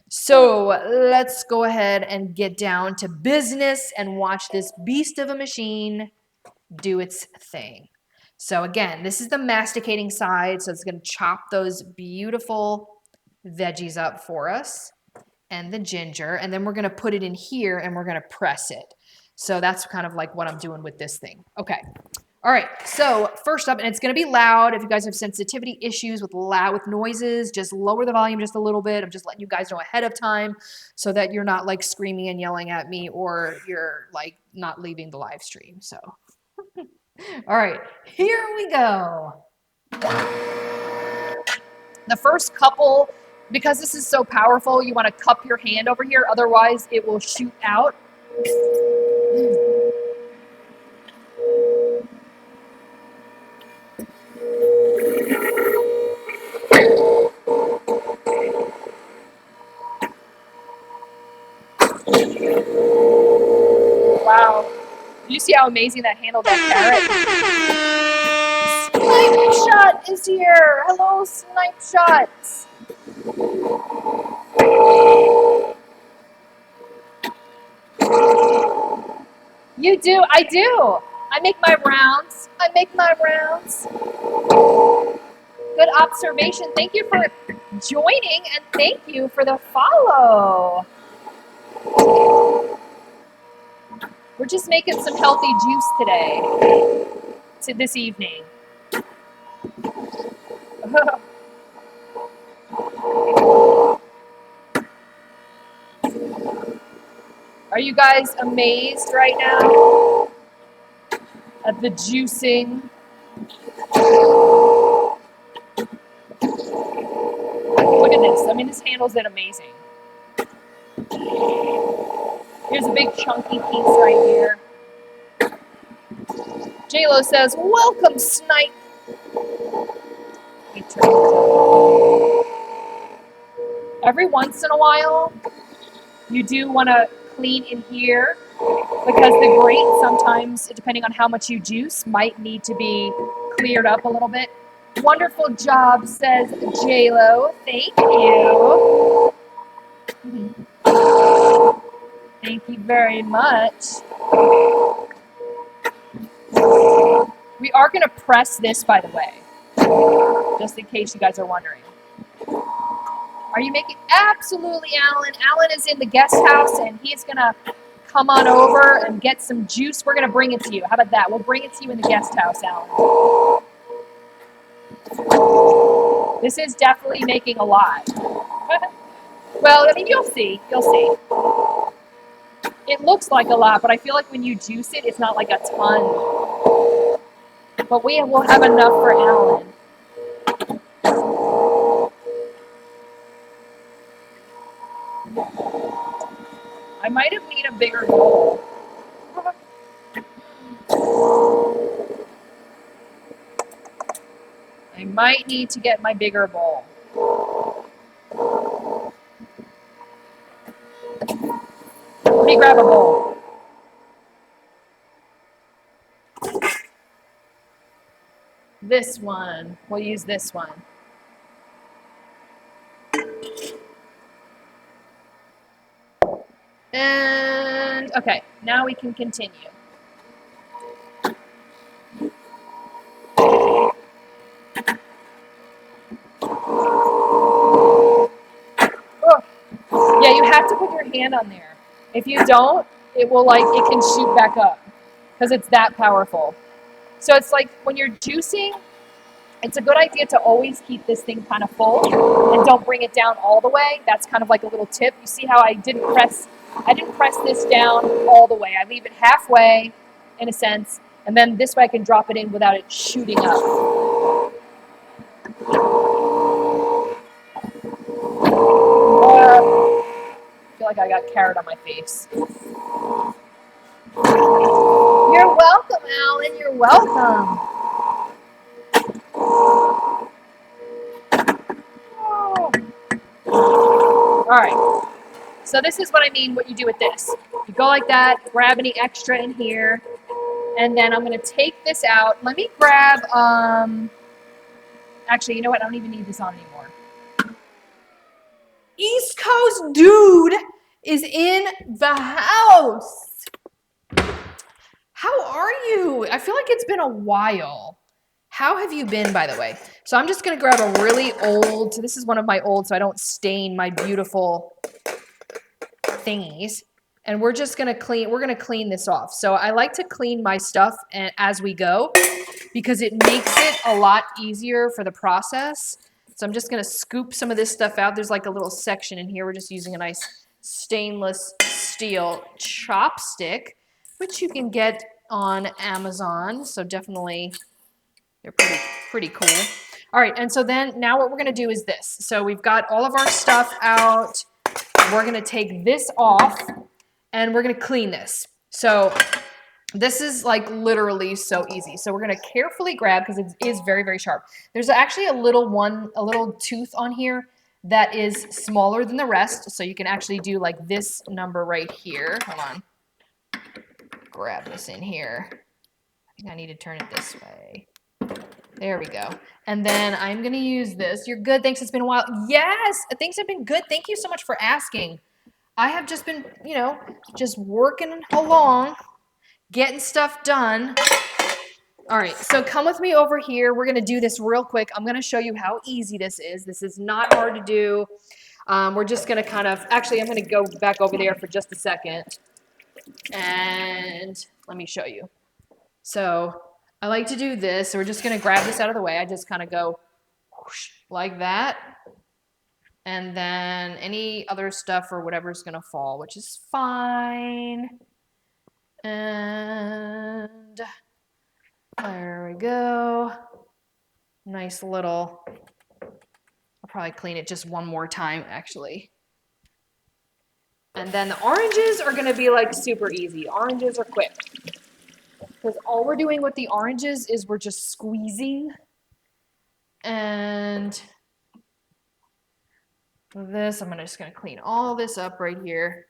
So let's go ahead and get down to business and watch this beast of a machine do its thing. So again, this is the masticating side, so it's going to chop those beautiful veggies up for us and the ginger, and then we're going to put it in here and we're going to press it. So that's kind of like what I'm doing with this thing. Okay. All right. So first up, and it's going to be loud. If you guys have sensitivity issues with noises, just lower the volume just a little bit. I'm just letting you guys know ahead of time so that you're not like screaming and yelling at me, or you're like not leaving the live stream. So all right, here we go. The first couple, because this is so powerful, you want to cup your hand over here, otherwise it will shoot out. Wow. Do you see how amazing that handled that carrot? Snipe Shot is here. Hello, Snipe Shot. You do? I do. I make my rounds. Good observation. Thank you for joining, and thank you for the follow. We're just making some healthy juice today, this evening. Are you guys amazed right now at the juicing? Look at this. I mean, this handles it amazing. Here's a big chunky piece right here. J-Lo says, welcome, Snipe. Every once in a while, you do want to clean in here, because the grate sometimes, depending on how much you juice, might need to be cleared up a little bit. Wonderful job, says J-Lo. Thank you. Thank you very much. We are going to press this, by the way, just in case you guys are wondering. Are you making? Absolutely, Alan. Alan is in the guest house, and he's going to come on over and get some juice, we're gonna bring it to you. How about that? We'll bring it to you in the guest house, Alan. This is definitely making a lot. Well, I mean, you'll see. You'll see. It looks like a lot, but I feel like when you juice it, it's not like a ton. But we will have enough for Alan. I might have need a bigger bowl. I might need to get my bigger bowl. Let me grab a bowl. This one. We'll use this one. And okay, now we can continue. Oh, yeah, you have to put your hand on there. If you don't, it can shoot back up because it's that powerful. So it's like when you're juicing, it's a good idea to always keep this thing kind of full and don't bring it down all the way. That's kind of like a little tip. You see how I didn't press this down all the way. I leave it halfway in a sense, and then this way I can drop it in without it shooting up. I feel like I got carrot on my face. You're welcome, Alan. You're welcome. All right. So this is what I mean, what you do with this. You go like that, grab any extra in here, and then I'm going to take this out. Let me grab, actually, you know what? I don't even need this on anymore. East Coast dude is in the house. How are you? I feel like it's been a while. How have you been, by the way? So I'm just going to grab a really old, so this is one of my old, so I don't stain my beautiful thingies. And we're just going to clean this off. So I like to clean my stuff as we go because it makes it a lot easier for the process. So I'm just going to scoop some of this stuff out. There's like a little section in here. We're just using a nice stainless steel chopstick, which you can get on Amazon. So definitely they're pretty cool. All right, and so then now what we're going to do is this. So we've got all of our stuff out. We're going to take this off and we're going to clean this. So this is like literally so easy. So we're going to carefully grab, because it is very, very sharp. There's actually a little tooth on here that is smaller than the rest. So you can actually do like this number right here. Hold on. Grab this in here. I think I need to turn it this way. There we go. And then I'm going to use this. You're good. Thanks. It's been a while. Yes, things have been good. Thank you so much for asking. I have just been, just working along, getting stuff done. All right, so come with me over here. We're going to do this real quick. I'm going to show you how easy this is. This is not hard to do. We're just going to actually, I'm going to go back over there for just a second. And let me show you. So I like to do this. So we're just going to grab this out of the way. I just kind of go whoosh, like that. And then any other stuff or whatever is going to fall, which is fine. And there we go. Nice little, I'll probably clean it just one more time, actually. And then the oranges are going to be like super easy. Oranges are quick. Because all we're doing with the oranges is we're just squeezing. And this, I'm just going to clean all this up right here.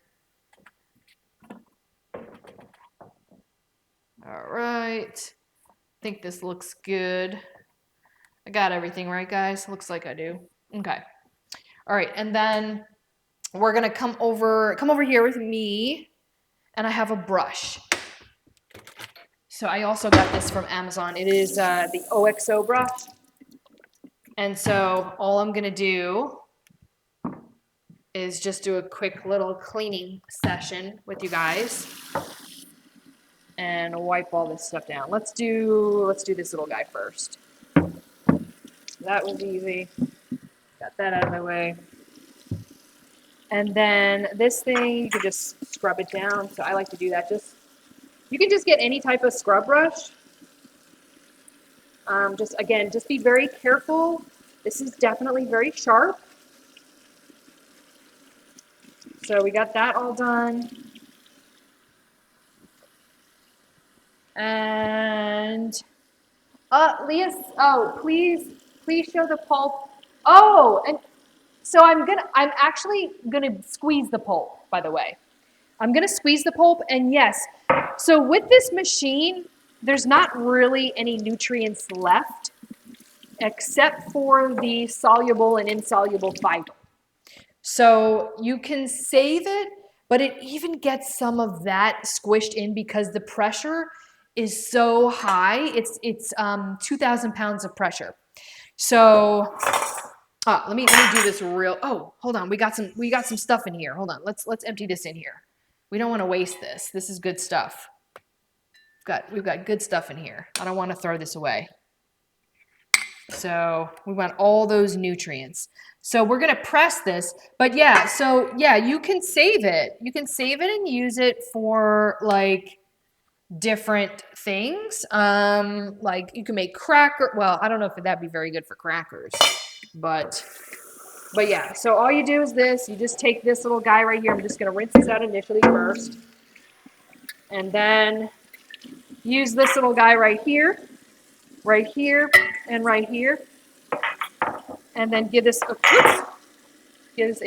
All right. I think this looks good. I got everything right, guys? Looks like I do. Okay. All right, and then we're going to come over here with me, and I have a brush. So I also got this from Amazon. It is the OXO brush. And so all I'm going to do is just do a quick little cleaning session with you guys and wipe all this stuff down. Let's do this little guy first. That was easy. Got that out of my way. And then this thing, you can just scrub it down. So I like to do that. You can just get any type of scrub brush. Just be very careful. This is definitely very sharp. So we got that all done. And Leah, please show the pulp. Oh, and so I'm actually gonna squeeze the pulp, by the way. I'm gonna squeeze the pulp, and yes, so with this machine, there's not really any nutrients left except for the soluble and insoluble fiber. So you can save it, but it even gets some of that squished in because the pressure is so high. It's 2,000 pounds of pressure. So let me do this real. Oh, hold on. We got some stuff in here. Hold on. Let's empty this in here. We don't want to waste this. This is good stuff. We've got good stuff in here. I don't want to throw this away. So we want all those nutrients. So we're going to press this, but yeah, you can save it. You can save it and use it for like different things. Like you can make well, I don't know if that'd be very good for crackers, but yeah. So all you do is this, you just take this little guy right here. I'm just going to rinse this out initially first. And then use this little guy right here, and right here. And then give this a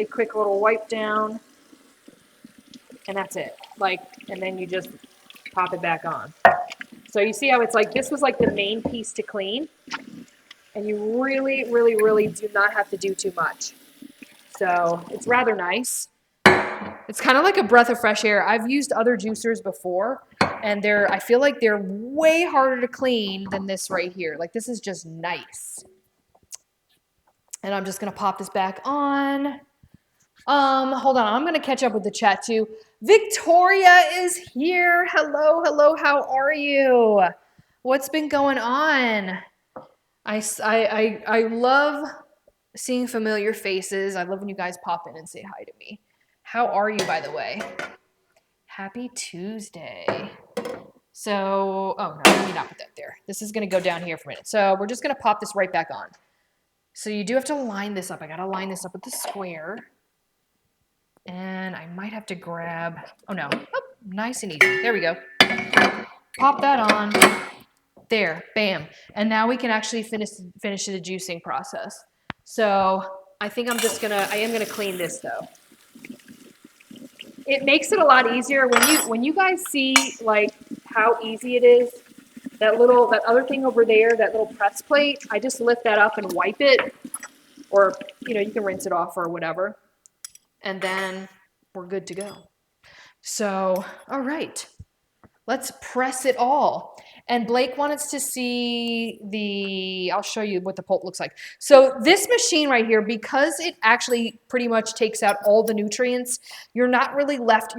quick little wipe down. And that's it. And then you just pop it back on. So you see how it's like, this was like the main piece to clean. And you really, really, really do not have to do too much. So it's rather nice. It's kind of like a breath of fresh air. I've used other juicers before, and I feel like they're way harder to clean than this right here. Like this is just nice. And I'm just gonna pop this back on. Hold on, I'm gonna catch up with the chat too. Victoria is here. Hello, how are you? What's been going on? I love seeing familiar faces. I love when you guys pop in and say hi to me. How are you, by the way? Happy Tuesday. So, oh no, let me not put that there. This is gonna go down here for a minute. So we're just gonna pop this right back on. So you do have to line this up. I gotta line this up with the square. And I might have to grab, oh no, nice and easy. There we go. Pop that on. There, bam. And now we can actually finish the juicing process. So I think I am gonna clean this though. It makes it a lot easier when you guys see like how easy it is. That other thing over there, that little press plate, I just lift that up and wipe it, or you can rinse it off or whatever, and then we're good to go. So, all right, let's press it all. And Blake wanted to see I'll show you what the pulp looks like. So this machine right here, because it actually pretty much takes out all the nutrients, you're not left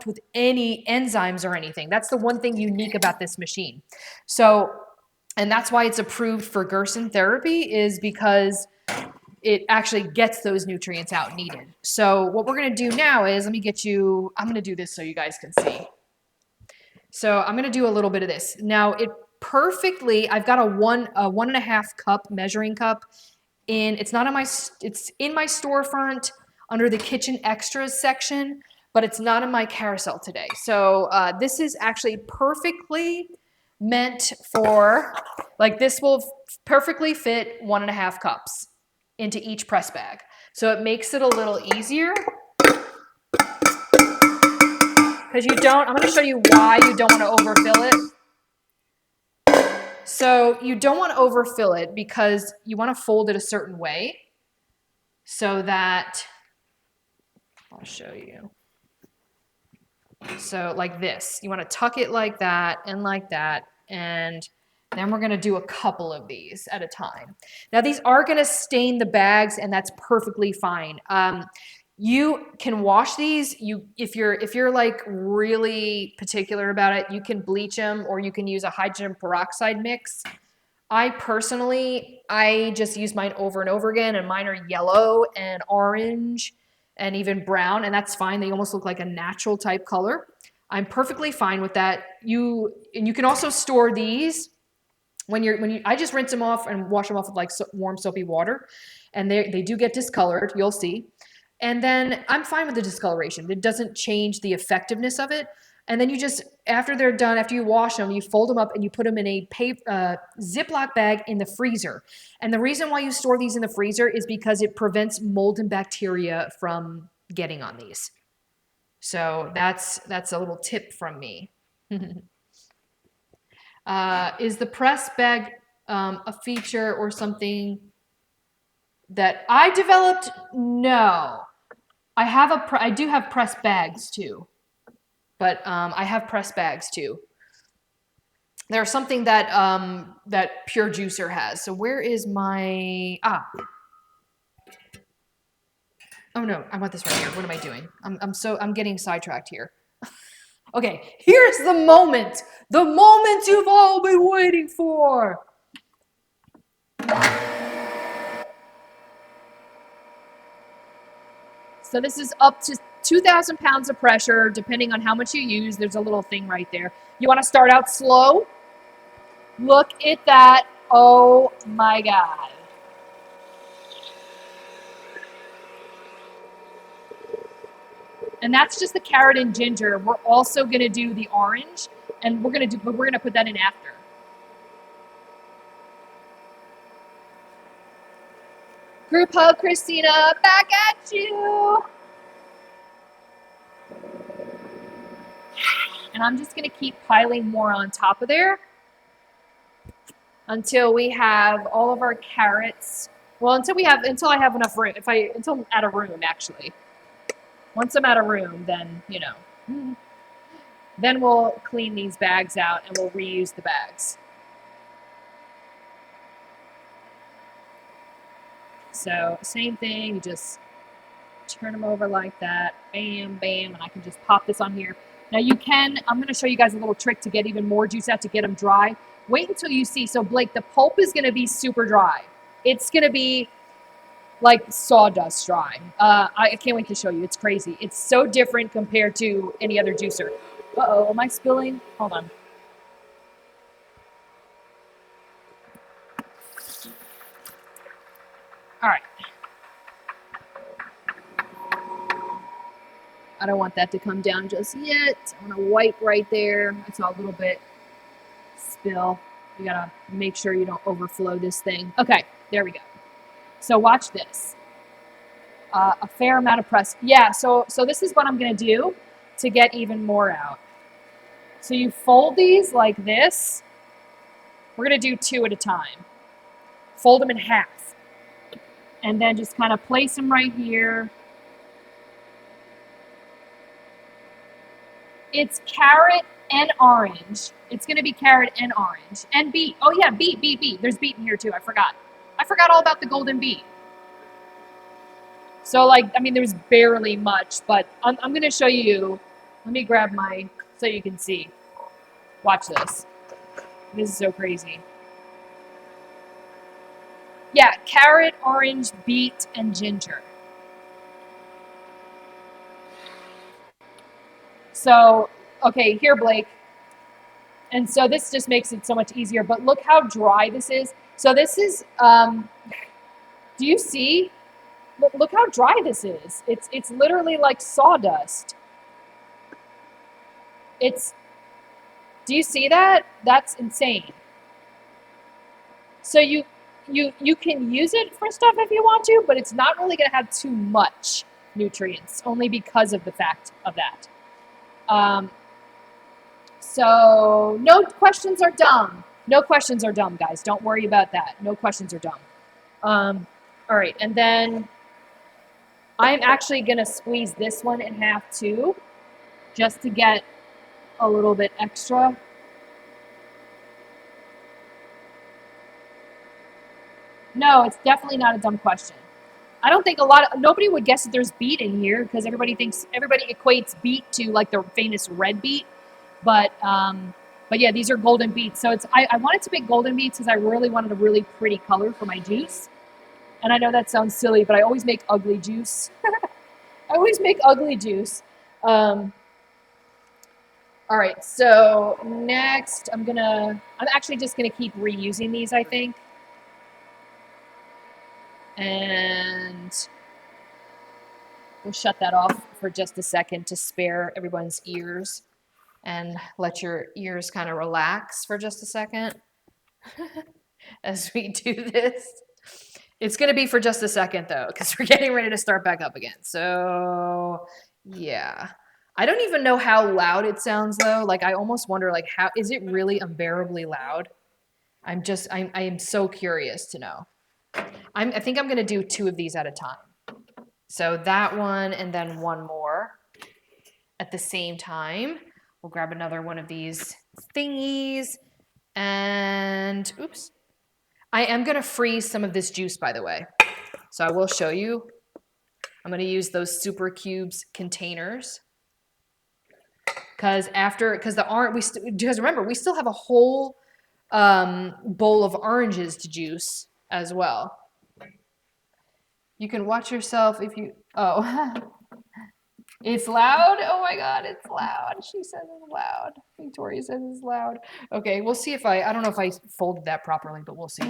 with any enzymes or anything. That's the one thing unique about this machine. So, and that's why it's approved for Gerson therapy, is because it actually gets those nutrients out needed. So what we're gonna do now is, I'm gonna do this so you guys can see. So I'm gonna do a little bit of this. Now I've got a 1.5 cup measuring cup it's in my storefront under the kitchen extras section, but it's not in my carousel today. So this is actually perfectly meant for, this will perfectly fit 1.5 cups into each press bag. So it makes it a little easier. Because I'm going to show you why you don't want to overfill it. So you don't want to overfill it because you want to fold it a certain way so that, I'll show you. So like this, you want to tuck it like that, and then we're going to do a couple of these at a time. Now these are going to stain the bags, and that's perfectly fine. You can wash these. If you're like really particular about it, you can bleach them or you can use a hydrogen peroxide mix. I just use mine over and over again, and mine are yellow and orange and even brown, and that's fine. They almost look like a natural type color. I'm perfectly fine with that. You can also store these when you I just rinse them off and wash them off with like warm soapy water, and they do get discolored. You'll see. And then I'm fine with the discoloration. It doesn't change the effectiveness of it. And then you just, after they're done, after you wash them, you fold them up and you put them in a Ziploc bag in the freezer. And the reason why you store these in the freezer is because it prevents mold and bacteria from getting on these. So that's a little tip from me. Is the press bag a feature or something that I developed? No. I do have press bags too, but I have press bags too. There's something that that Pure Juicer has. So where is my Oh no, I want this right here. What am I doing? I'm getting sidetracked here. Okay, here's the moment. The moment you've all been waiting for. So this is up to 2,000 pounds of pressure, depending on how much you use. There's a little thing right there. You want to start out slow. Look at that. Oh my God. And that's just the carrot and ginger. We're also going to do the orange, and we're going to put that in after. Group hug, Christina. Back at you. And I'm just going to keep piling more on top of there until we have all of our carrots. Well, until I have enough room. Until I'm out of room, actually. Once I'm out of room, then, then we'll clean these bags out and we'll reuse the bags. So same thing, you just turn them over like that, bam, bam, and I can just pop this on here. Now I'm going to show you guys a little trick to get even more juice out to get them dry. Wait until you see, so Blake, the pulp is going to be super dry. It's going to be like sawdust dry. I can't wait to show you. It's crazy. It's so different compared to any other juicer. Uh-oh, am I spilling? Hold on. All right. I don't want that to come down just yet. I'm going to wipe right there. I saw a little bit spill. You got to make sure you don't overflow this thing. Okay, there we go. So watch this. A fair amount of press. Yeah, so this is what I'm going to do to get even more out. So you fold these like this. We're going to do 2 at a time. Fold them in half. And then just kind of place them right here. It's carrot and orange. It's going to be carrot and orange. And beet. Oh, yeah, beet. There's beet in here, too. I forgot all about the golden beet. So, there's barely much, but I'm going to show you. Let me grab so you can see. Watch this. This is so crazy. Yeah, carrot, orange, beet, and ginger. So, okay, here, Blake. And so this just makes it so much easier, but look how dry this is. So this is, do you see? Look how dry this is. It's literally like sawdust. Do you see that? That's insane. So you can use it for stuff if you want to, but it's not really going to have too much nutrients, only because of the fact of that. So no questions are dumb. No questions are dumb, guys. Don't worry about that. No questions are dumb. All right, and then I'm actually going to squeeze this one in half too, just to get a little bit extra. No, it's definitely not a dumb question. I don't think nobody would guess that there's beet in here because everybody equates beet to like the famous red beet. But yeah, these are golden beets. So I wanted to make golden beets because I really wanted a really pretty color for my juice. And I know that sounds silly, but I always make ugly juice. I always make ugly juice. All right, so next I'm actually just gonna keep reusing these, I think. And we'll shut that off for just a second to spare everyone's ears and let your ears kind of relax for just a second as we do this. It's going to be for just a second though, because we're getting ready to start back up again. So yeah. I don't even know how loud it sounds though. Like I almost wonder like how is it really unbearably loud? I am so curious to know. I think I'm going to do 2 of these at a time. So that one and then one more at the same time. We'll grab another one of these thingies and oops. I am going to freeze some of this juice, by the way. So I will show you. I'm going to use those Super Cubes containers. Because remember, we still have a whole bowl of oranges to juice as well. You can watch yourself if you, oh. It's loud? Oh my God, it's loud. She says it's loud. Victoria says it's loud. Okay, we'll see if I don't know if I folded that properly, but we'll see.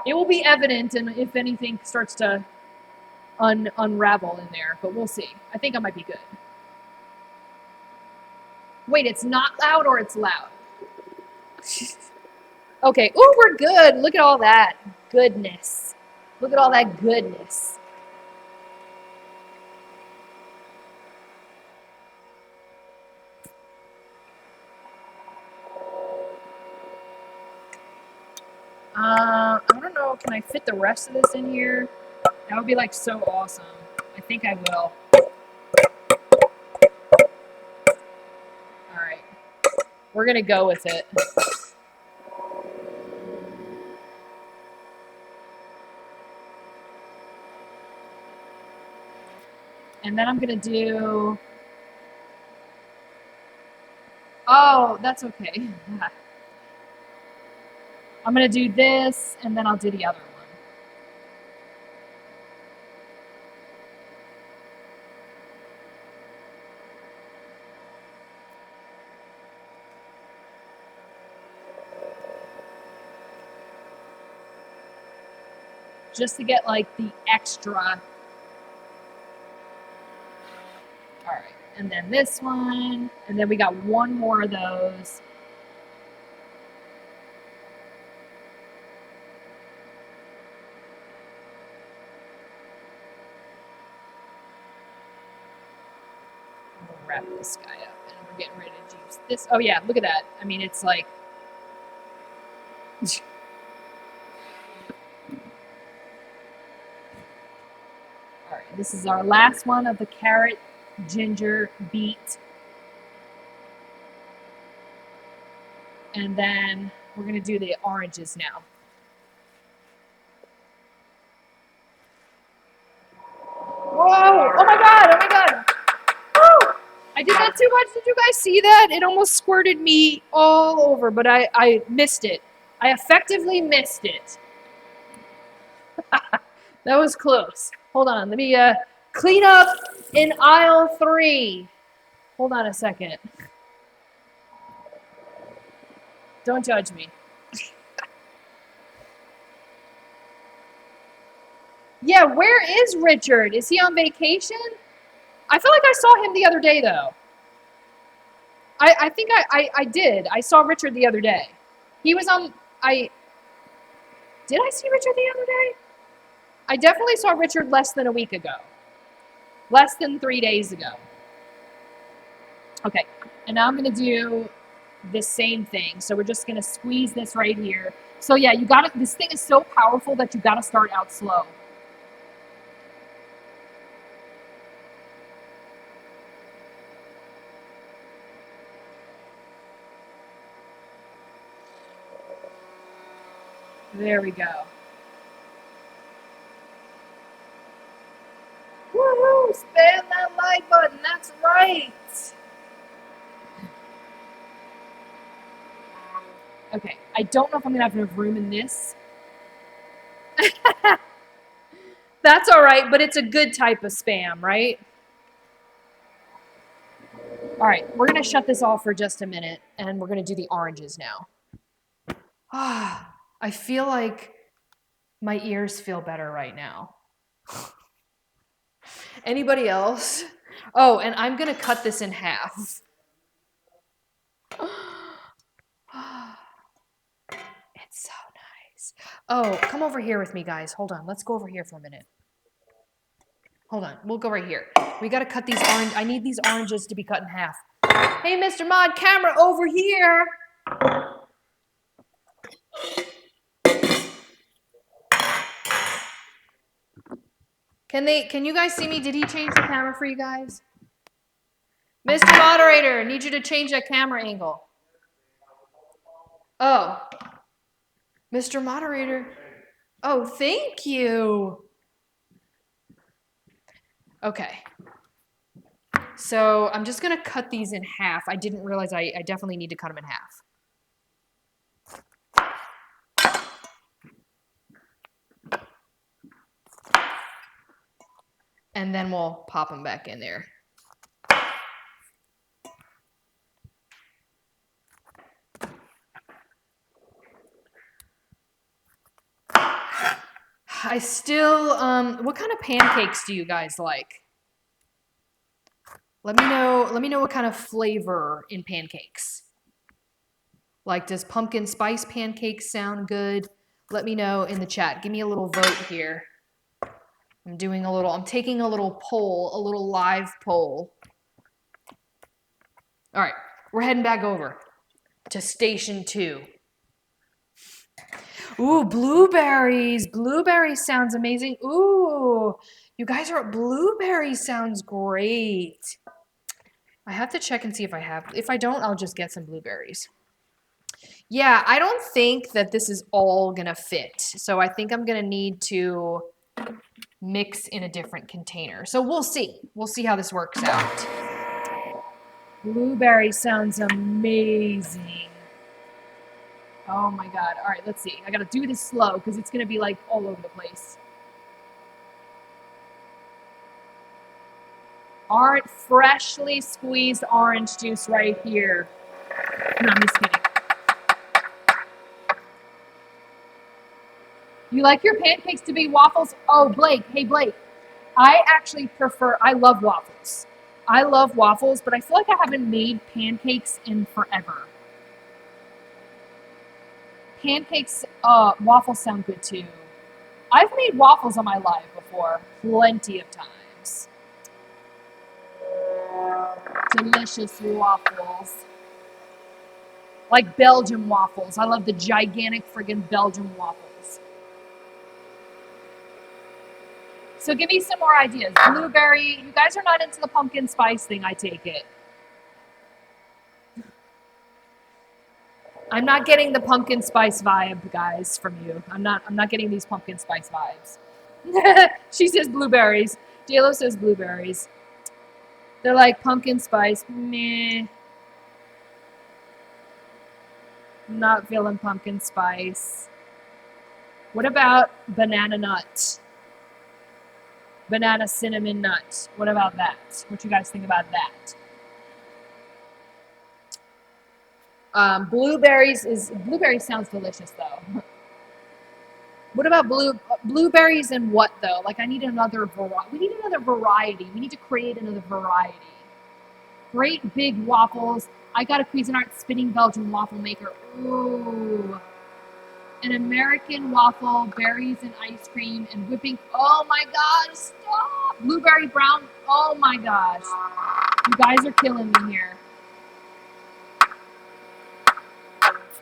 It will be evident and if anything starts to unravel in there, but we'll see. I think I might be good. Wait, it's not loud or it's loud? Okay, oh, we're good. Look at all that goodness. Look at all that goodness. I don't know. Can I fit the rest of this in here? That would be like so awesome. I think I will. All right. We're going to go with it. And then I'm going to do... Oh, that's okay. I'm going to do this, and then I'll do the other one. Just to get, like, the extra. All right. And then this one. And then we got one more of those. We'll wrap this guy up. And we're getting ready to juice this. Oh, yeah. Look at that. I mean, it's like... All right. This is our last one of the carrot, ginger, beet. And then we're going to do the oranges now. Whoa! Oh my God! Oh my God! Woo! I did that too much. Did you guys see that? It almost squirted me all over, but I missed it. I effectively missed it. That was close. Hold on. Let me clean up in aisle 3. Hold on a second. Don't judge me. Yeah, where is Richard? Is he on vacation? I feel like I saw him the other day, though. I think I did. I saw Richard the other day. He was on... Did I see Richard the other day? I definitely saw Richard less than a week ago. Less than 3 days ago. Okay, and now I'm going to do the same thing. So we're just going to squeeze this right here. So yeah, you got to... This thing is so powerful that you got to start out slow. There we go. right. Okay, I don't know if I'm gonna have enough room in this. That's all right, but it's a good type of Spam, right? All right, we're gonna shut this off for just a minute, and we're gonna do the oranges now. Ah, I feel like my ears feel better right now. Anybody else? Oh, and I'm gonna cut this in half. It's so nice. Oh, come over here with me, guys. Hold on. Let's go over here for a minute. Hold on. We'll go right here. We gotta cut these orange. I need these oranges to be cut in half. Hey, Mr. Mod, camera over here. Can you guys see me? Did he change the camera for you guys? Mr. Moderator, need you to change that camera angle. Oh. Mr. Moderator. Oh, thank you. Okay. So I'm just gonna cut these in half. I didn't realize I definitely need to cut them in half. And then we'll pop them back in there. I still, what kind of pancakes do you guys like? Let me know what kind of flavor in pancakes. Like, does pumpkin spice pancakes sound good? Let me know in the chat. Give me a little vote here. I'm taking a little poll, a little live poll. All right, we're heading back over to station 2. Ooh, blueberries. Blueberries sounds amazing. Ooh, you guys are blueberries sounds great. I have to check and see if I have. If I don't, I'll just get some blueberries. Yeah, I don't think that this is all gonna fit. So I think I'm gonna need to mix in a different container. So we'll see. We'll see how this works out. Blueberry sounds amazing. Oh my God. All right, let's see. I gotta do this slow because it's gonna be like all over the place. Aren't freshly squeezed orange juice right here. No, I'm just kidding. You like your pancakes to be waffles? Oh, Blake. Hey, Blake. I love waffles. I love waffles, but I feel like I haven't made pancakes in forever. Waffles sound good too. I've made waffles on my live before, plenty of times. Delicious waffles. Like Belgian waffles. I love the gigantic friggin' Belgian waffles. So give me some more ideas. Blueberry, you guys are not into the pumpkin spice thing, I take it. I'm not getting the pumpkin spice vibe, guys, from you. I'm not getting these pumpkin spice vibes. She says blueberries. JLo says blueberries. They're like pumpkin spice. Meh. I'm not feeling pumpkin spice. What about banana nut? Banana cinnamon nut. What about that? What you guys think about that? Blueberries sounds delicious though. What about blueberries and what though? Like I need another variety. We need another variety. We need to create another variety. Great big waffles. I got a Cuisinart spinning Belgian waffle maker. Ooh. An American waffle, berries and ice cream and whipping. Oh my gosh, stop! Blueberry brown. Oh my gosh. You guys are killing me here.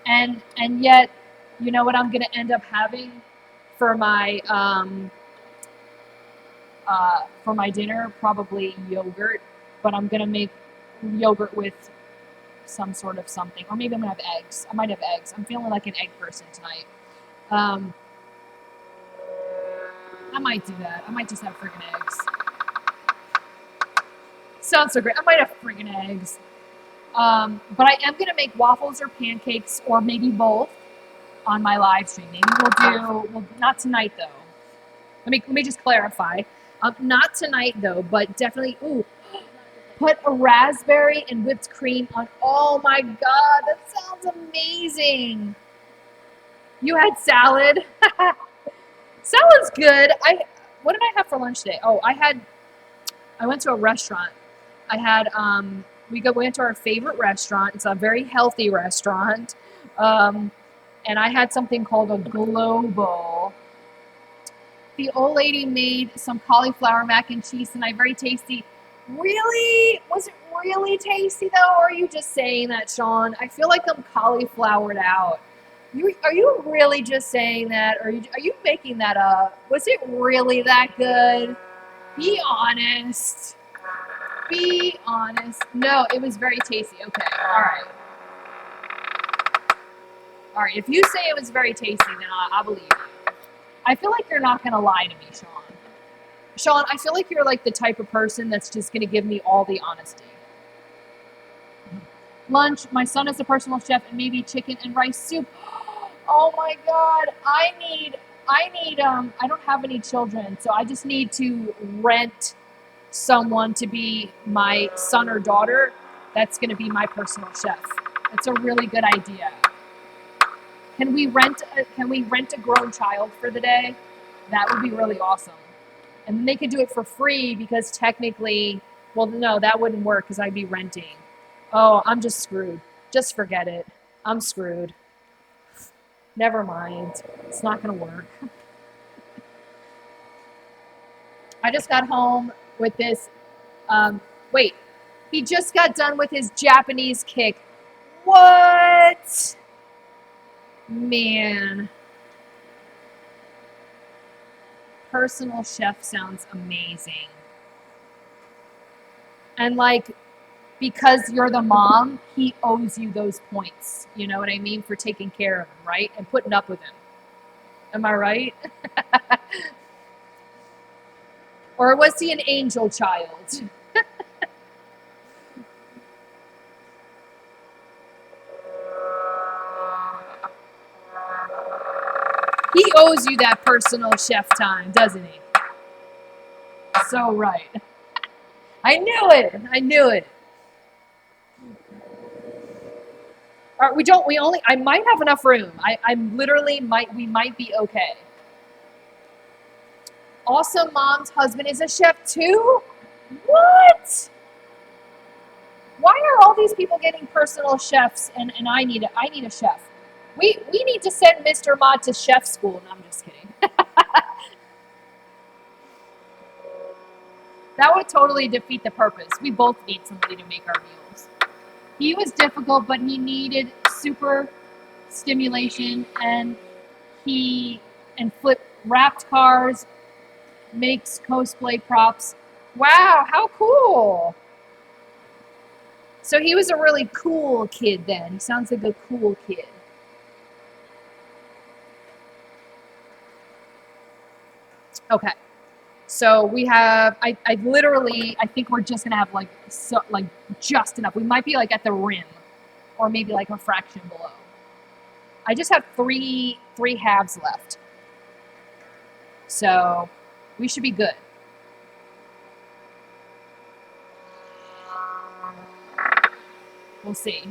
And yet, you know what I'm gonna end up having for my dinner? Probably yogurt, but I'm gonna make yogurt with some sort of something, or maybe I'm gonna have eggs. I might have eggs. I'm feeling like an egg person tonight. I might do that. I might just have freaking eggs. Sounds so great. I might have friggin' eggs. But I am gonna make waffles or pancakes or maybe both on my live stream. Maybe well, not tonight though. Let me just clarify. Not tonight though, but definitely. Ooh, put a raspberry and whipped cream on. Oh my god, that sounds amazing. You had salad. Salad's good. What did I have for lunch today? Oh, I went to a restaurant. I had we went to our favorite restaurant. It's a very healthy restaurant. And I had something called a Globo. The old lady made some cauliflower mac and cheese tonight, very tasty. Really? Was it really tasty though, or are you just saying that, Sean? I feel like I'm cauliflowered out. Are you really just saying that, or are you making that up? Was it really that good? Be honest. Be honest. No, it was very tasty. Okay, all right. All right, if you say it was very tasty, then I'll believe you. I feel like you're not going to lie to me, Sean. Sean, I feel like you're like the type of person that's just going to give me all the honesty. Lunch, my son is a personal chef, and maybe chicken and rice soup. Oh my God, I don't have any children, so I just need to rent someone to be my son or daughter. That's going to be my personal chef. That's a really good idea. Can we rent a grown child for the day? That would be really awesome. And then they could do it for free because technically, well, no, that wouldn't work because I'd be renting. Oh, I'm just screwed. Just forget it. I'm screwed. Never mind. It's not going to work. I just got home with this. Wait, he just got done with his Japanese kick. What? Man. Personal chef sounds amazing. And like, because you're the mom, he owes you those points. You know what I mean? For taking care of him, right? And putting up with him. Am I right? Or was he an angel child? He owes you that personal chef time, doesn't he? So right. I knew it. I knew it. All right, I might have enough room. We might be okay. Also, mom's husband is a chef too? What? Why are all these people getting personal chefs and I need a chef? We need to send Mr. Mod to chef school. No, I'm just kidding. That would totally defeat the purpose. We both need somebody to make our meals. He was difficult, but he needed super stimulation, and flip wrapped cars, makes cosplay props. Wow, how cool! So he was a really cool kid then. He sounds like a cool kid. Okay. So we have, I think we're just gonna have like just enough. We might be like at the rim, or maybe like a fraction below. I just have three halves left, so we should be good. We'll see.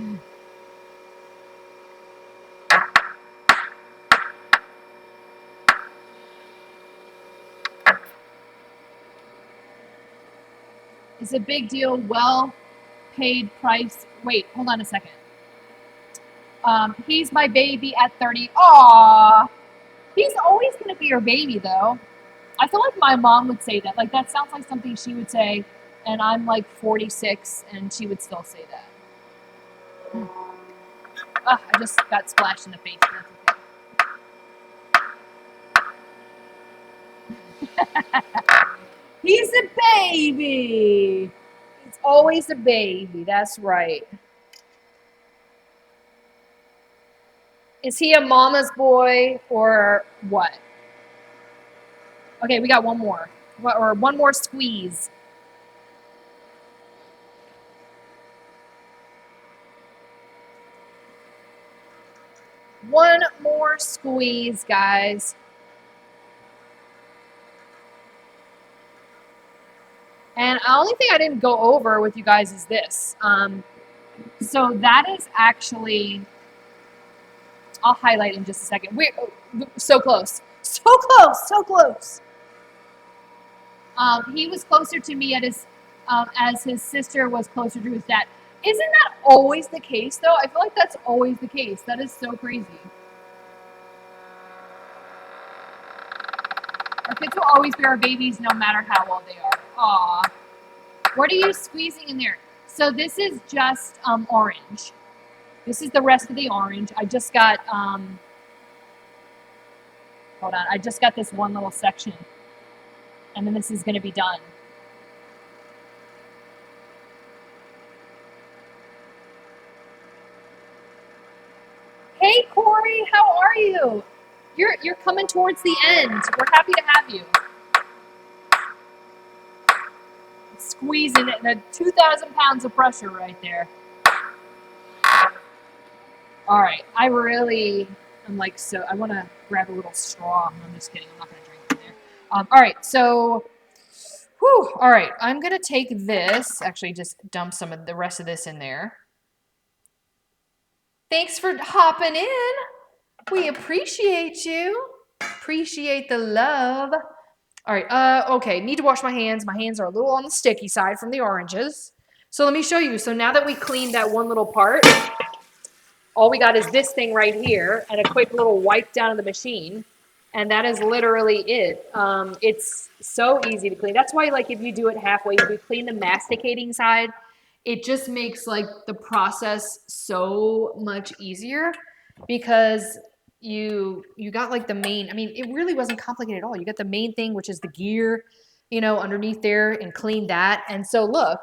It's a big deal. Well paid price. Wait, hold on a second. He's my baby at 30. Aww. He's always going to be your baby, though. I feel like my mom would say that. Like, that sounds like something she would say, and I'm like 46, and she would still say that. I just got splashed in the face. That's okay. He's a baby. He's always a baby. That's right. Is he a mama's boy or what? Okay, we got one more. Or one more squeeze. One more squeeze, guys. And the only thing I didn't go over with you guys is this. So that is actually, I'll highlight in just a second. We're so close. So close. So close. He was closer to me as his sister was closer to his dad. Isn't that always the case, though? I feel like that's always the case. That is so crazy. Our kids will always be our babies no matter how old they are. Aw. What are you squeezing in there? So this is just orange. This is the rest of the orange. I just got, hold on, I just got this one little section. And then this is going to be done. Hey, Corey, how are you? You're coming towards the end. We're happy to have you. Squeezing it, the 2,000 pounds of pressure right there. All right, I'm like, so I want to grab a little straw. I'm just kidding. I'm not going to drink from there. All right, so, whew, all right, I'm going to take this, actually just dump some of the rest of this in there. Thanks for hopping in. We appreciate you. Appreciate the love. All right, okay, need to wash my hands. My hands are a little on the sticky side from the oranges. So let me show you. So now that we cleaned that one little part, all we got is this thing right here and a quick little wipe down of the machine. And that is literally it. It's so easy to clean. That's why, like, if you do it halfway, if you clean the masticating side, it just makes, like, the process so much easier because you got, like, the main, I mean, it really wasn't complicated at all. You got the main thing, which is the gear, you know, underneath there, and clean that. And so look,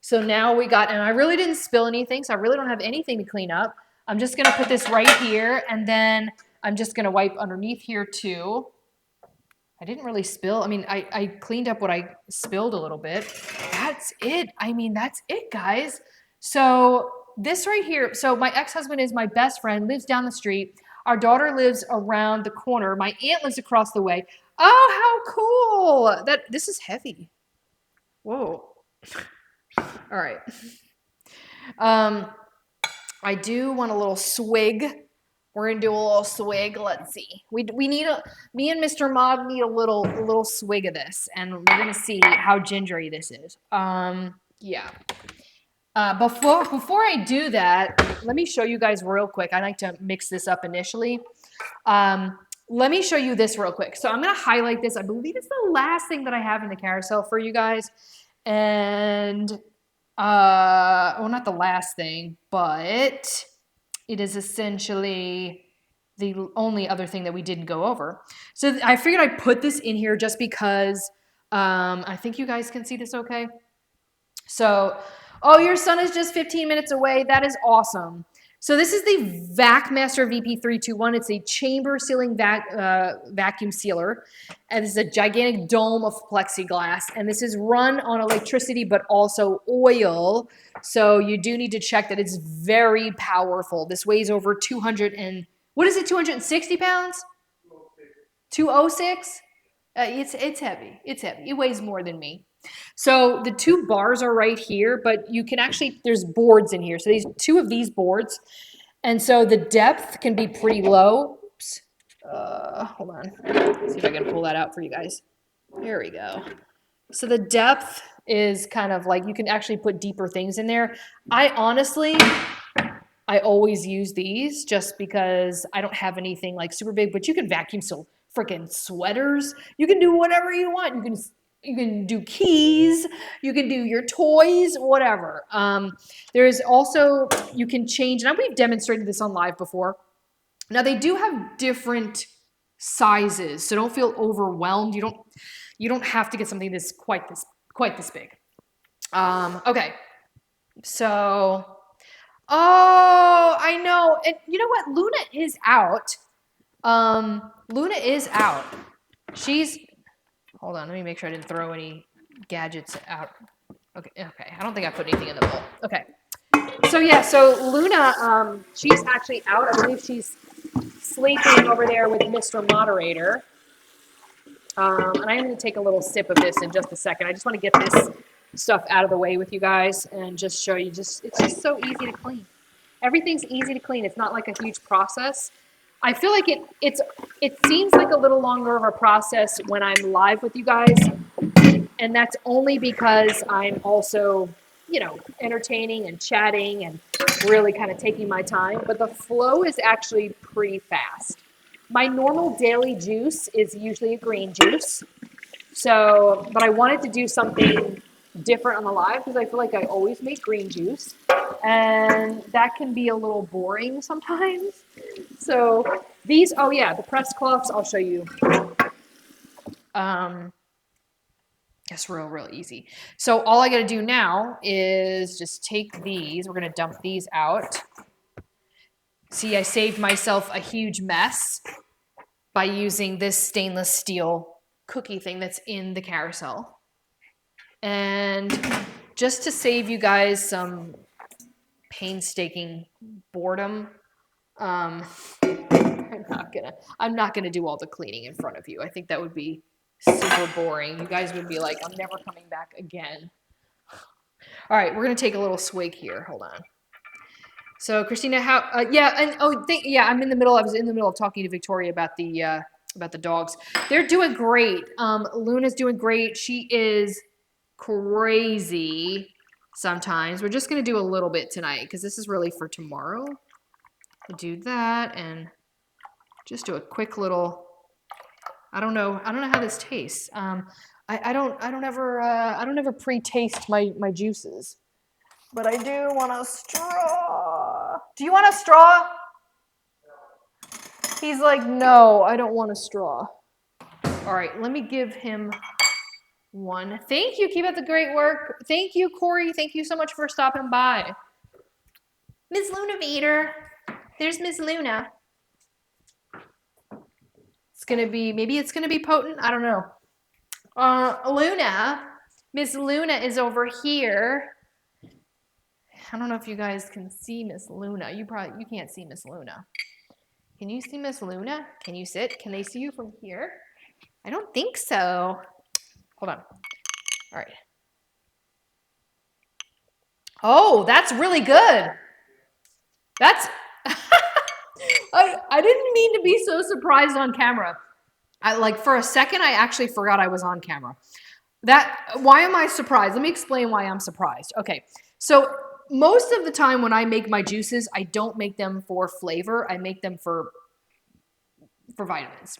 so now we got, and I really didn't spill anything, so I really don't have anything to clean up. I'm just gonna put this right here, and then I'm just gonna wipe underneath here too. I didn't really spill. I mean, I cleaned up what I spilled a little bit. That's it. I mean, that's it, guys. So this right here, so my ex-husband is my best friend, lives down the street. Our daughter lives around the corner. My aunt lives across the way. Oh, how cool. This is heavy. Whoa. All right. I do want a little swig. We're gonna do a little swig. Let's see. We need me and Mr. Mob need a little swig of this, and we're gonna see how gingery this is. Yeah. Before I do that, let me show you guys real quick. I like to mix this up initially. Let me show you this real quick. So I'm gonna highlight this. I believe it's the last thing that I have in the carousel for you guys, and well, not the last thing, but it is essentially the only other thing that we didn't go over. So I figured I'd put this in here just because I think you guys can see this okay. So, oh, your son is just 15 minutes away. That is awesome. So this is the VacMaster VP321. It's a chamber sealing vacuum sealer. And this is a gigantic dome of plexiglass. And this is run on electricity, but also oil. So you do need to check that it's very powerful. This weighs over 200 and, what is it, 260 pounds? 206? It's heavy. It's heavy. It weighs more than me. So the two bars are right here, but you can actually, there's boards in here. So these two of these boards. And so the depth can be pretty low. Oops. Hold on. Let's see if I can pull that out for you guys. There we go. So the depth is kind of like, you can actually put deeper things in there. I always use these just because I don't have anything like super big, but you can vacuum seal freaking sweaters. You can do whatever you want. You can do keys, you can do your toys, whatever. There is also, you can change, and we've demonstrated this on live before. Now they do have different sizes, so don't feel overwhelmed. You don't have to get something that's quite this big. Okay, so, oh, I know, and you know what? Luna is out. Luna is out. She's, hold on, let me make sure I didn't throw any gadgets out. Okay, I don't think I put anything in the bowl. Okay. So yeah, so Luna, she's actually out. I believe she's sleeping over there with Mr. Moderator. And I'm going to take a little sip of this in just a second. I just want to get this stuff out of the way with you guys and just show you. It's just so easy to clean. Everything's easy to clean. It's not like a huge process. I feel like it seems like a little longer of a process when I'm live with you guys, and that's only because I'm also, you know, entertaining and chatting and really kind of taking my time. But the flow is actually pretty fast. My normal daily juice is usually a green juice. So, but I wanted to do something different on the live because I feel like I always make green juice and that can be a little boring sometimes. So these, oh yeah, the pressed cloths, I'll show you. It's real easy. So all I gotta do now is just take these, we're gonna dump these out. See, I saved myself a huge mess by using this stainless steel cookie thing that's in the carousel. And just to save you guys some painstaking boredom, I'm not gonna do all the cleaning in front of you. I think that would be super boring. You guys would be like, I'm never coming back again. All right, we're gonna take a little swig here. Hold on. So Christina, how? Yeah, and yeah, I was in the middle of talking to Victoria about the dogs. They're doing great. Luna's doing great. She is crazy sometimes. We're just gonna do a little bit tonight because this is really for tomorrow. We'll do that and just do a quick little. I don't know how this tastes. I don't ever pre-taste my juices, but I do want a straw. Do you want a straw? He's like, no, I don't want a straw. All right, let me give him one. Thank you. Keep up the great work. Thank you, Corey. Thank you so much for stopping by. Miss Luna Vader. There's Miss Luna. Maybe it's gonna be potent. I don't know. Luna. Miss Luna is over here. I don't know if you guys can see Miss Luna. You can't see Miss Luna. Can you see Miss Luna? Can you sit? Can they see you from here? I don't think so. Hold on. All right. Oh, that's really good. That's I didn't mean to be so surprised on camera. For a second I actually forgot I was on camera. Why am I surprised? Let me explain why I'm surprised. Okay. So most of the time when I make my juices, I don't make them for flavor. I make them for vitamins.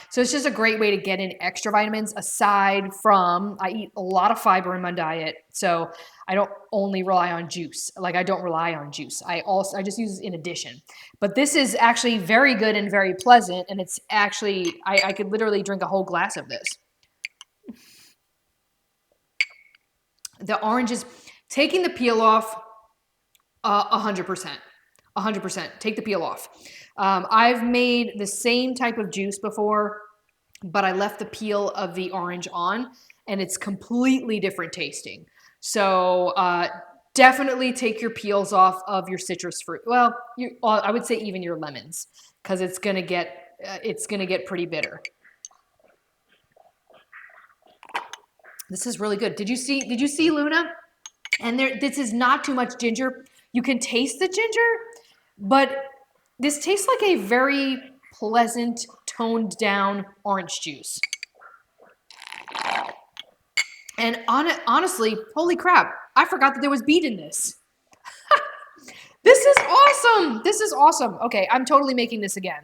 So it's just a great way to get in extra vitamins aside from, I eat a lot of fiber in my diet. So I don't only rely on juice. I don't rely on juice. I just use it in addition. But this is actually very good and very pleasant. And it's actually, I could literally drink a whole glass of this. The oranges, taking the peel off, 100%. 100%. Take the peel off. I've made the same type of juice before, but I left the peel of the orange on, and it's completely different tasting. So definitely take your peels off of your citrus fruit. Well, I would say even your lemons, because it's gonna get pretty bitter. This is really good. Did you see Luna? And this is not too much ginger. You can taste the ginger, but this tastes like a very pleasant, toned down orange juice. And honestly, holy crap, I forgot that there was beet in this. This is awesome. This is awesome. Okay, I'm totally making this again.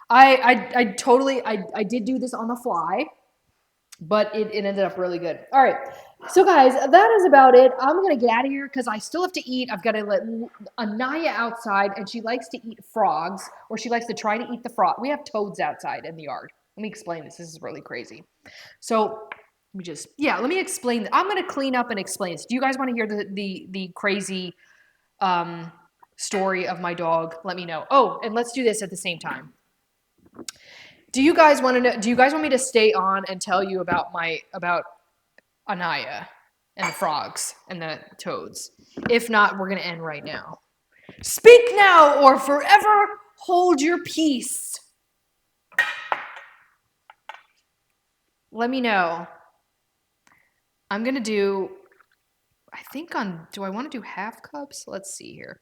I did do this on the fly, but it ended up really good. All right. So guys, that is about it. I'm going to get out of here because I still have to eat. I've got to let Anaya outside, and she likes to eat frogs, or she likes to try to eat the frog. We have toads outside in the yard. Let me explain this. This is really crazy. So let me explain. I'm going to clean up and explain this. Do you guys want to hear the crazy story of my dog? Let me know. Oh, and let's do this at the same time. Do you guys want to know? Do you guys want me to stay on and tell you about Anaya and the frogs and the toads? If not, we're going to end right now. Speak now or forever hold your peace. Let me know. I'm going to do, I think do I want to do half cups? Let's see here.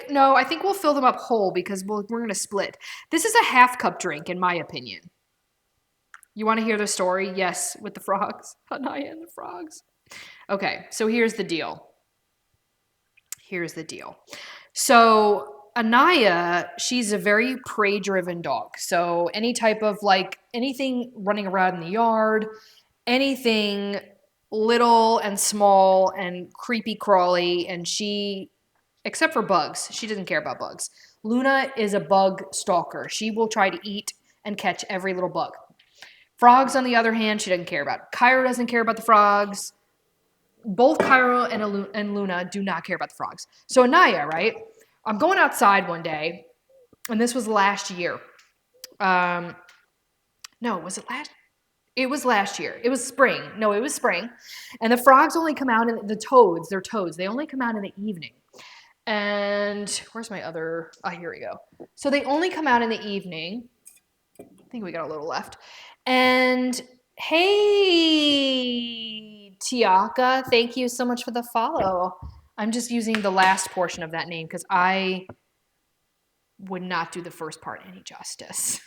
No, I think we'll fill them up whole because we're going to split. This is a half cup drink, in my opinion. You want to hear the story? Yes, with the frogs. Anaya and the frogs. Okay, so here's the deal. So Anaya, she's a very prey-driven dog. So any type of anything running around in the yard, anything little and small and creepy crawly, and except for bugs, she doesn't care about bugs. Luna is a bug stalker. She will try to eat and catch every little bug. Frogs, on the other hand, she doesn't care about. Cairo doesn't care about the frogs. Both Cairo and Luna do not care about the frogs. So Anaya, right? I'm going outside one day, and this was last year. No, was it last? It was last year. It was spring. No, it was spring. And the frogs only come out in the toads. They're toads. They only come out in the evening. And where's my other? Oh, here we go. So they only come out in the evening. I think we got a little left. And hey, Tiaka, thank you so much for the follow. I'm just using the last portion of that name because I would not do the first part any justice.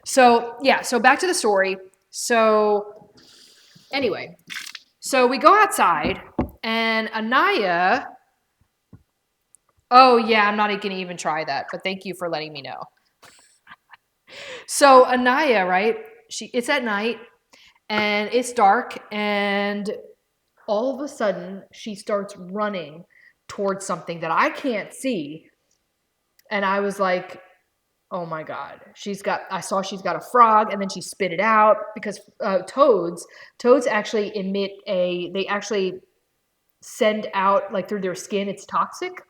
So yeah, so back to the story. So anyway, so we go outside and Anaya, oh yeah, I'm not going to even try that, but thank you for letting me know. So Anaya, right? It's at night and it's dark and all of a sudden she starts running towards something that I can't see. And I was like, oh my God, I saw she's got a frog and then she spit it out because toads actually they actually send out like through their skin, it's toxic.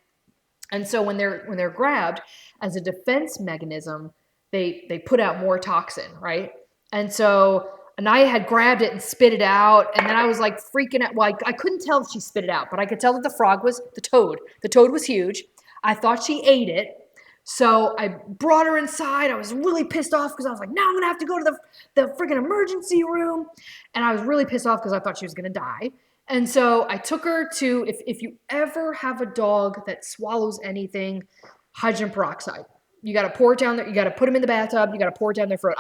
And so when they're grabbed as a defense mechanism, they put out more toxin, right? And so Anaya had grabbed it and spit it out, and then I was like freaking out. Well, I couldn't tell if she spit it out, but I could tell that the frog was the toad. The toad was huge. I thought she ate it. So I brought her inside. I was really pissed off because I was like, now I'm going to have to go to the freaking emergency room. And I was really pissed off because I thought she was going to die. And so I took her to, if you ever have a dog that swallows anything, hydrogen peroxide. You got to pour it down there. You got to put them in the bathtub. You got to pour it down their throat.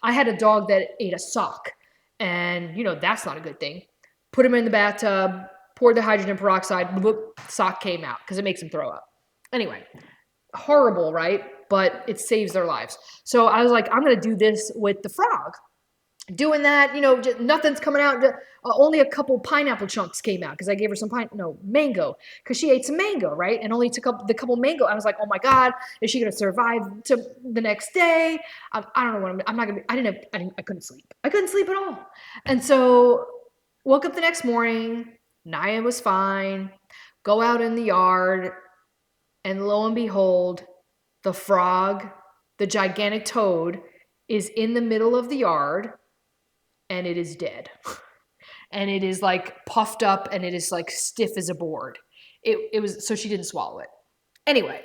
I had a dog that ate a sock, and that's not a good thing. Put him in the bathtub, poured the hydrogen peroxide, whoop, sock came out because it makes them throw up. Anyway, horrible, right? But it saves their lives. So I was like, I'm going to do this with the frog. Doing that, just, nothing's coming out. Only a couple pineapple chunks came out because I gave her some mango because she ate some mango, right? And only took up the couple mango. I was like, oh my God, is she gonna survive to the next day? I don't know what I'm not gonna. I couldn't sleep. I couldn't sleep at all. And so woke up the next morning. Naya was fine. Go out in the yard, and lo and behold, the frog, the gigantic toad, is in the middle of the yard. And it is dead. And it is like puffed up and it is like stiff as a board. It was, so she didn't swallow it. Anyway,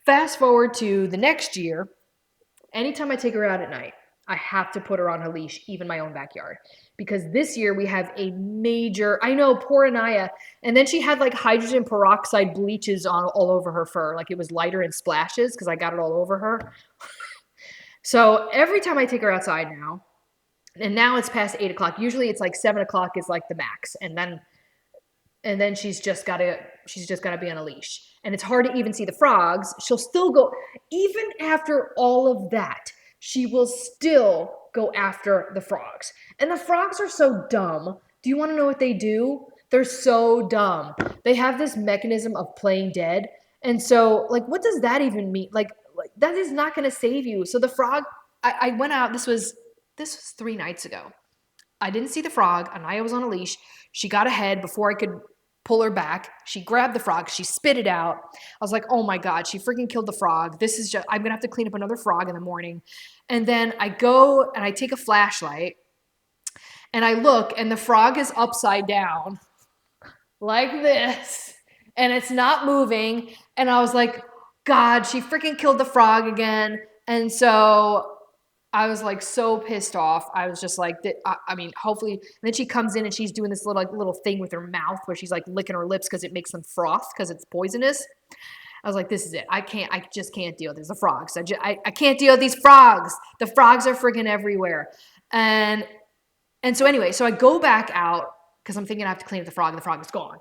fast forward to the next year. Anytime I take her out at night, I have to put her on a leash, even my own backyard. Because this year we have a major, I know, poor Anaya. And then she had like hydrogen peroxide bleaches all over her fur. Like it was lighter in splashes because I got it all over her. So every time I take her outside now, and now it's past 8 o'clock. Usually it's like 7 o'clock is like the max. And then she's just gotta be on a leash. And it's hard to even see the frogs. She'll still go, even after all of that, she will still go after the frogs. And the frogs are so dumb. Do you want to know what they do? They're so dumb. They have this mechanism of playing dead. And so, like, what does that even mean? Like that is not going to save you. So the frog, I went out, this was 3 nights ago. I didn't see the frog. Anaya was on a leash. She got ahead before I could pull her back. She grabbed the frog. She spit it out. I was like, oh my God, she freaking killed the frog. I'm going to have to clean up another frog in the morning. And then I go and I take a flashlight and I look and the frog is upside down. like this, and it's not moving. And I was like, God, she freaking killed the frog again. And so I was like so pissed off. I was just like, I mean, hopefully. And then she comes in and she's doing this little thing with her mouth where she's like licking her lips because it makes them froth because it's poisonous. I was like, this is it. I just can't deal. There's the frogs. I can't deal with these frogs. The frogs are freaking everywhere. And so anyway, so I go back out because I'm thinking I have to clean up the frog. And the frog is gone.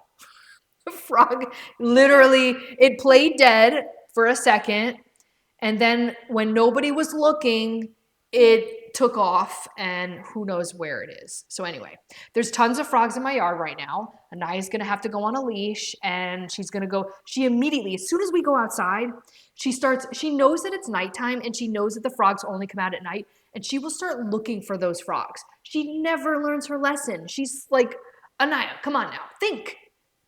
The frog literally, it played dead for a second. And then when nobody was looking, it took off and who knows where it is. So anyway, there's tons of frogs in my yard right now. Anaya's going to have to go on a leash and she's going to go, she immediately, as soon as we go outside, she knows that it's nighttime and she knows that the frogs only come out at night and she will start looking for those frogs. She never learns her lesson. She's like, Anaya, come on now, think.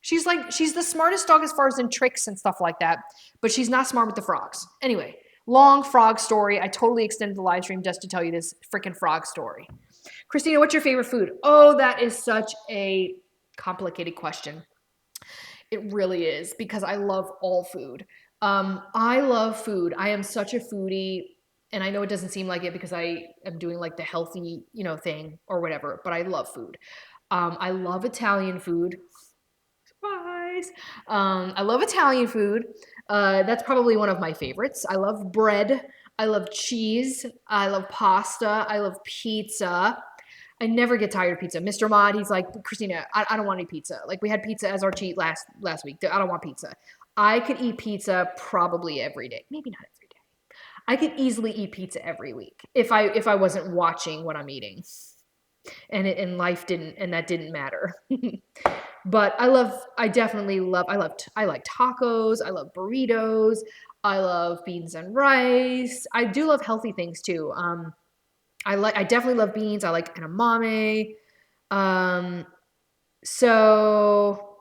She's the smartest dog as far as in tricks and stuff like that, but she's not smart with the frogs. Anyway, long frog story. I totally extended the live stream just to tell you this freaking frog story. Christina, what's your favorite food? Oh, that is such a complicated question. It really is because I love all food. I love food. I am such a foodie, and I know it doesn't seem like it because I am doing like the healthy, thing or whatever, but I love food. I love Italian food. Surprise. I love Italian food. That's probably one of my favorites. I love bread. I love cheese. I love pasta. I love pizza. I never get tired of pizza. Mr. Mod, he's like, Christina, I don't want any pizza. Like we had pizza as our cheat last week. I don't want pizza. I could eat pizza probably every day. Maybe not every day. I could easily eat pizza every week if I wasn't watching what I'm eating. And life didn't, and that didn't matter. But I like tacos. I love burritos. I love beans and rice. I do love healthy things too. I definitely love beans. I like edamame. So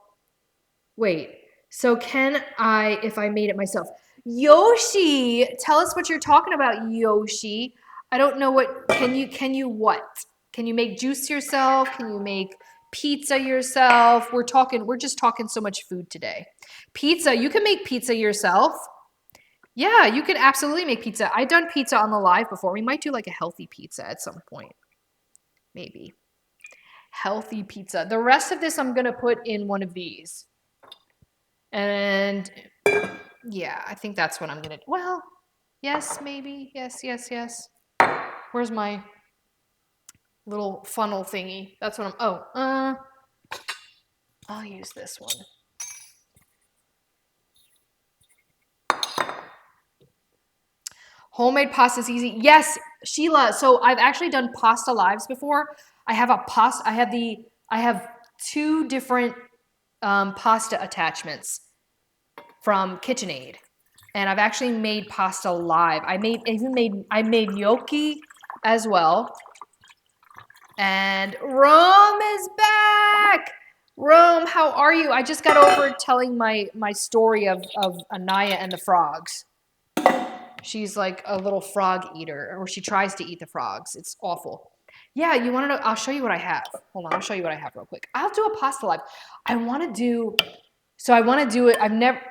wait. So can I, if I made it myself? Yoshi, tell us what you're talking about, Yoshi. I don't know what, can you what? Can you make juice yourself? Can you make pizza yourself? We're just talking so much food today. Pizza, you can make pizza yourself. Yeah, you could absolutely make pizza. I've done pizza on the live before. We might do like a healthy pizza at some point. Maybe. Healthy pizza. The rest of this I'm going to put in one of these. And yeah, I think that's what I'm going to, well, yes, maybe. Yes. Where's my little funnel thingy? That's what I'll use this one. Homemade pasta is easy. Yes, Sheila. So I've actually done pasta lives before. I have two different pasta attachments from KitchenAid, and I've actually made pasta live. I made gnocchi as well. And Rome is back. Rome, how are you? I just got over telling my story of Anaya and the frogs. She's like a little frog eater, or she tries to eat the frogs. It's awful. Yeah, you want to know? I'll show you what I have. Hold on, I'll show you what I have real quick. I'll do a pasta live. I want to do it.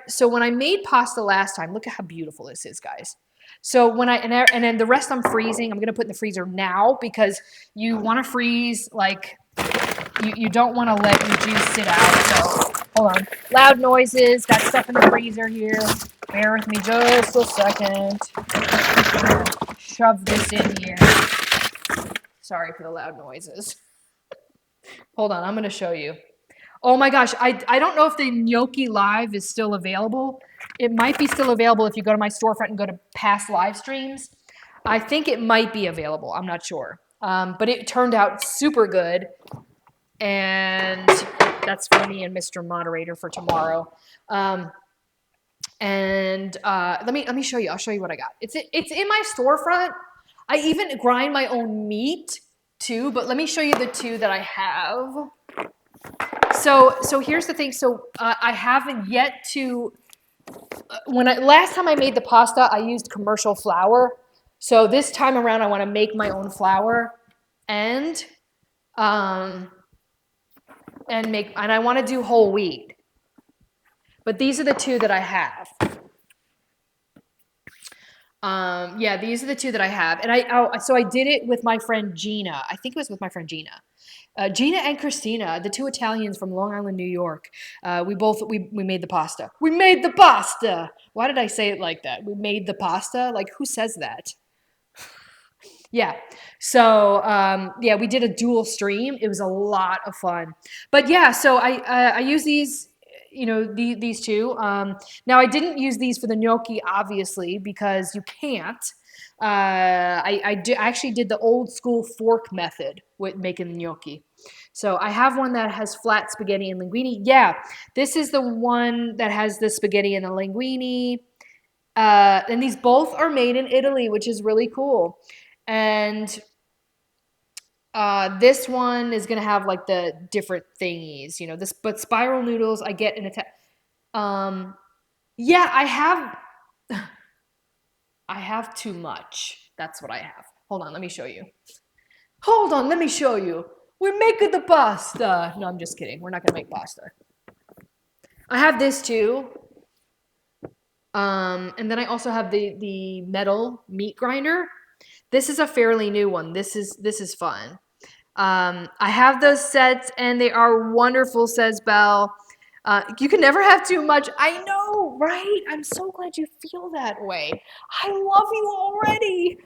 So when I made pasta last time, look at how beautiful this is, guys. So and then the rest I'm freezing. I'm going to put in the freezer now because you want to freeze, like, you don't want to let your juice sit out. So hold on. Loud noises, got stuff in the freezer here. Bear with me just a second. Shove this in here. Sorry for the loud noises. Hold on, I'm going to show you. Oh my gosh, I don't know if the gnocchi live is still available. It might be still available if you go to my storefront and go to past live streams. I think it might be available. I'm not sure. But it turned out super good. And that's for me and Mr. Moderator for tomorrow. Let me show you. I'll show you what I got. It's in my storefront. I even grind my own meat too, but let me show you the two that I have. So here's the thing. So I haven't yet to. Last time I made the pasta, I used commercial flour. So this time around, I want to make my own flour, and and I want to do whole wheat. But these are the two that I have. Yeah, these are the two that I have. And so I did it with my friend Gina. I think it was with my friend Gina. Gina and Christina, the two Italians from Long Island, New York. We made the pasta. We made the pasta. Why did I say it like that? We made the pasta? Like, who says that? Yeah. So yeah, we did a dual stream. It was a lot of fun. But yeah, so I use these, these two. Now I didn't use these for the gnocchi, obviously, because you can't. I actually did the old school fork method with making gnocchi. So I have one that has flat spaghetti and linguine. Yeah, this is the one that has the spaghetti and the linguine. And these both are made in Italy, which is really cool. And this one is gonna have like the different thingies, this, but spiral noodles I get in a yeah, I have too much. That's what I have. Hold on, let me show you. Hold on, let me show you. We're making the pasta. No, I'm just kidding. We're not gonna make pasta. I have this too. And then I also have the metal meat grinder. This is a fairly new one. This is fun. I have those sets and they are wonderful, says Belle. You can never have too much. I know, right? I'm so glad you feel that way. I love you already.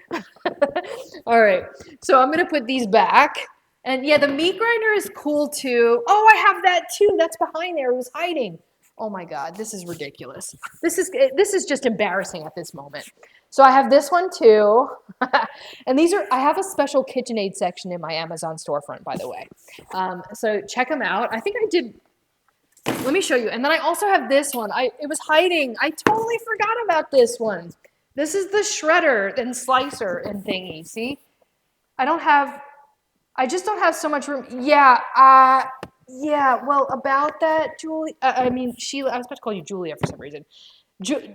All right, so I'm gonna put these back. And yeah, the meat grinder is cool too. Oh, I have that too. That's behind there. It was hiding. Oh my God, this is ridiculous. This is just embarrassing at this moment. So I have this one too. And I have a special KitchenAid section in my Amazon storefront, by the way. So check them out. I think I did, let me show you. And then I also have this one. It was hiding. I totally forgot about this one. This is the shredder and slicer and thingy, see? I just don't have so much room. Yeah, yeah, well, about that, Julie, I mean, Sheila, I was about to call you Julia for some reason.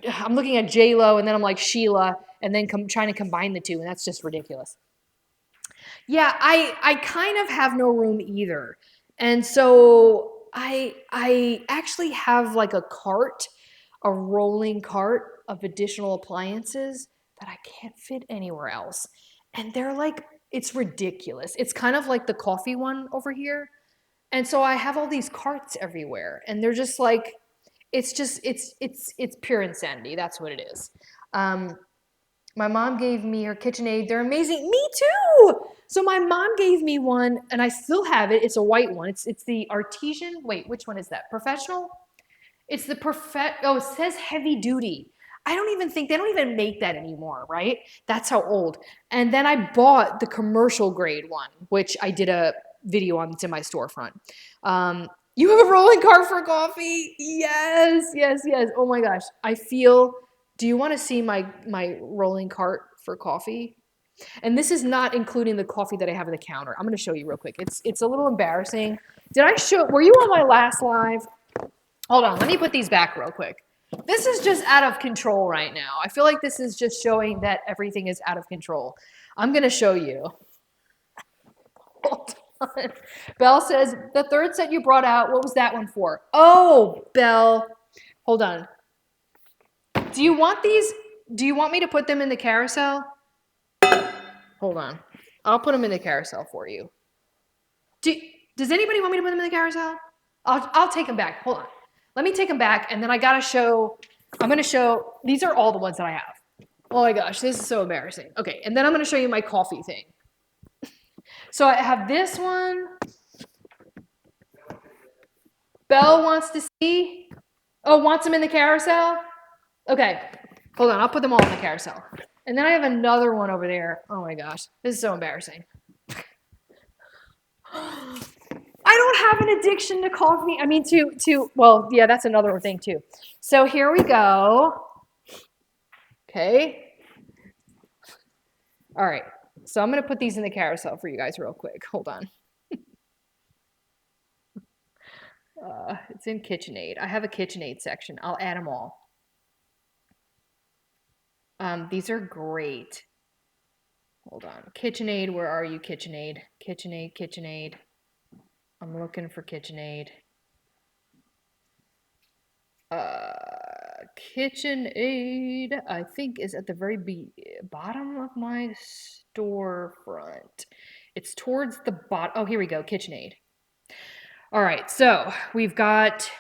I'm looking at J-Lo, and then I'm like Sheila, and then trying to combine the two, and that's just ridiculous. Yeah, I kind of have no room either. And so I actually have like a cart, a rolling cart of additional appliances that I can't fit anywhere else. And they're like, it's ridiculous. It's kind of like the coffee one over here. And so I have all these carts everywhere, and they're just like, it's pure insanity. That's what it is. My mom gave me her KitchenAid. They're amazing. Me too. So my mom gave me one, and I still have it. It's a white one. It's the artesian. Wait, which one is that? Professional? It's the Oh, it says heavy duty. I don't even think they don't even make that anymore, right? That's how old. And then I bought the commercial grade one, which I did a video on. It's in my storefront. You have a rolling cart for coffee? Yes, yes, yes. Oh my gosh. Do you want to see my rolling cart for coffee? And this is not including the coffee that I have on the counter. I'm going to show you real quick. It's a little embarrassing. Were you on my last live? Hold on, let me put these back real quick. This is just out of control right now. I feel like this is just showing that everything is out of control. I'm going to show you. Hold on. Belle says, the third set you brought out, what was that one for? Oh, Belle. Hold on. Do you want these? Do you want me to put them in the carousel? Hold on. I'll put them in the carousel for you. Does anybody want me to put them in the carousel? I'll take them back. Hold on. Let me take them back, and then I'm going to show, these are all the ones that I have. Oh my gosh, this is so embarrassing. Okay, and then I'm going to show you my coffee thing. So I have this one. Belle wants to see. Oh, wants them in the carousel? Okay, hold on, I'll put them all in the carousel. And then I have another one over there. Oh my gosh, this is so embarrassing. I don't have an addiction to coffee. I mean, well, yeah, that's another thing too. So here we go. Okay. All right. So I'm going to put these in the carousel for you guys real quick. Hold on. It's in KitchenAid. I have a KitchenAid section. I'll add them all. These are great. Hold on. KitchenAid, where are you, KitchenAid? KitchenAid, KitchenAid. I'm looking for KitchenAid. KitchenAid, I think, is at the very bottom of my storefront. It's towards the bottom. Oh, here we go, KitchenAid. All right, so I've got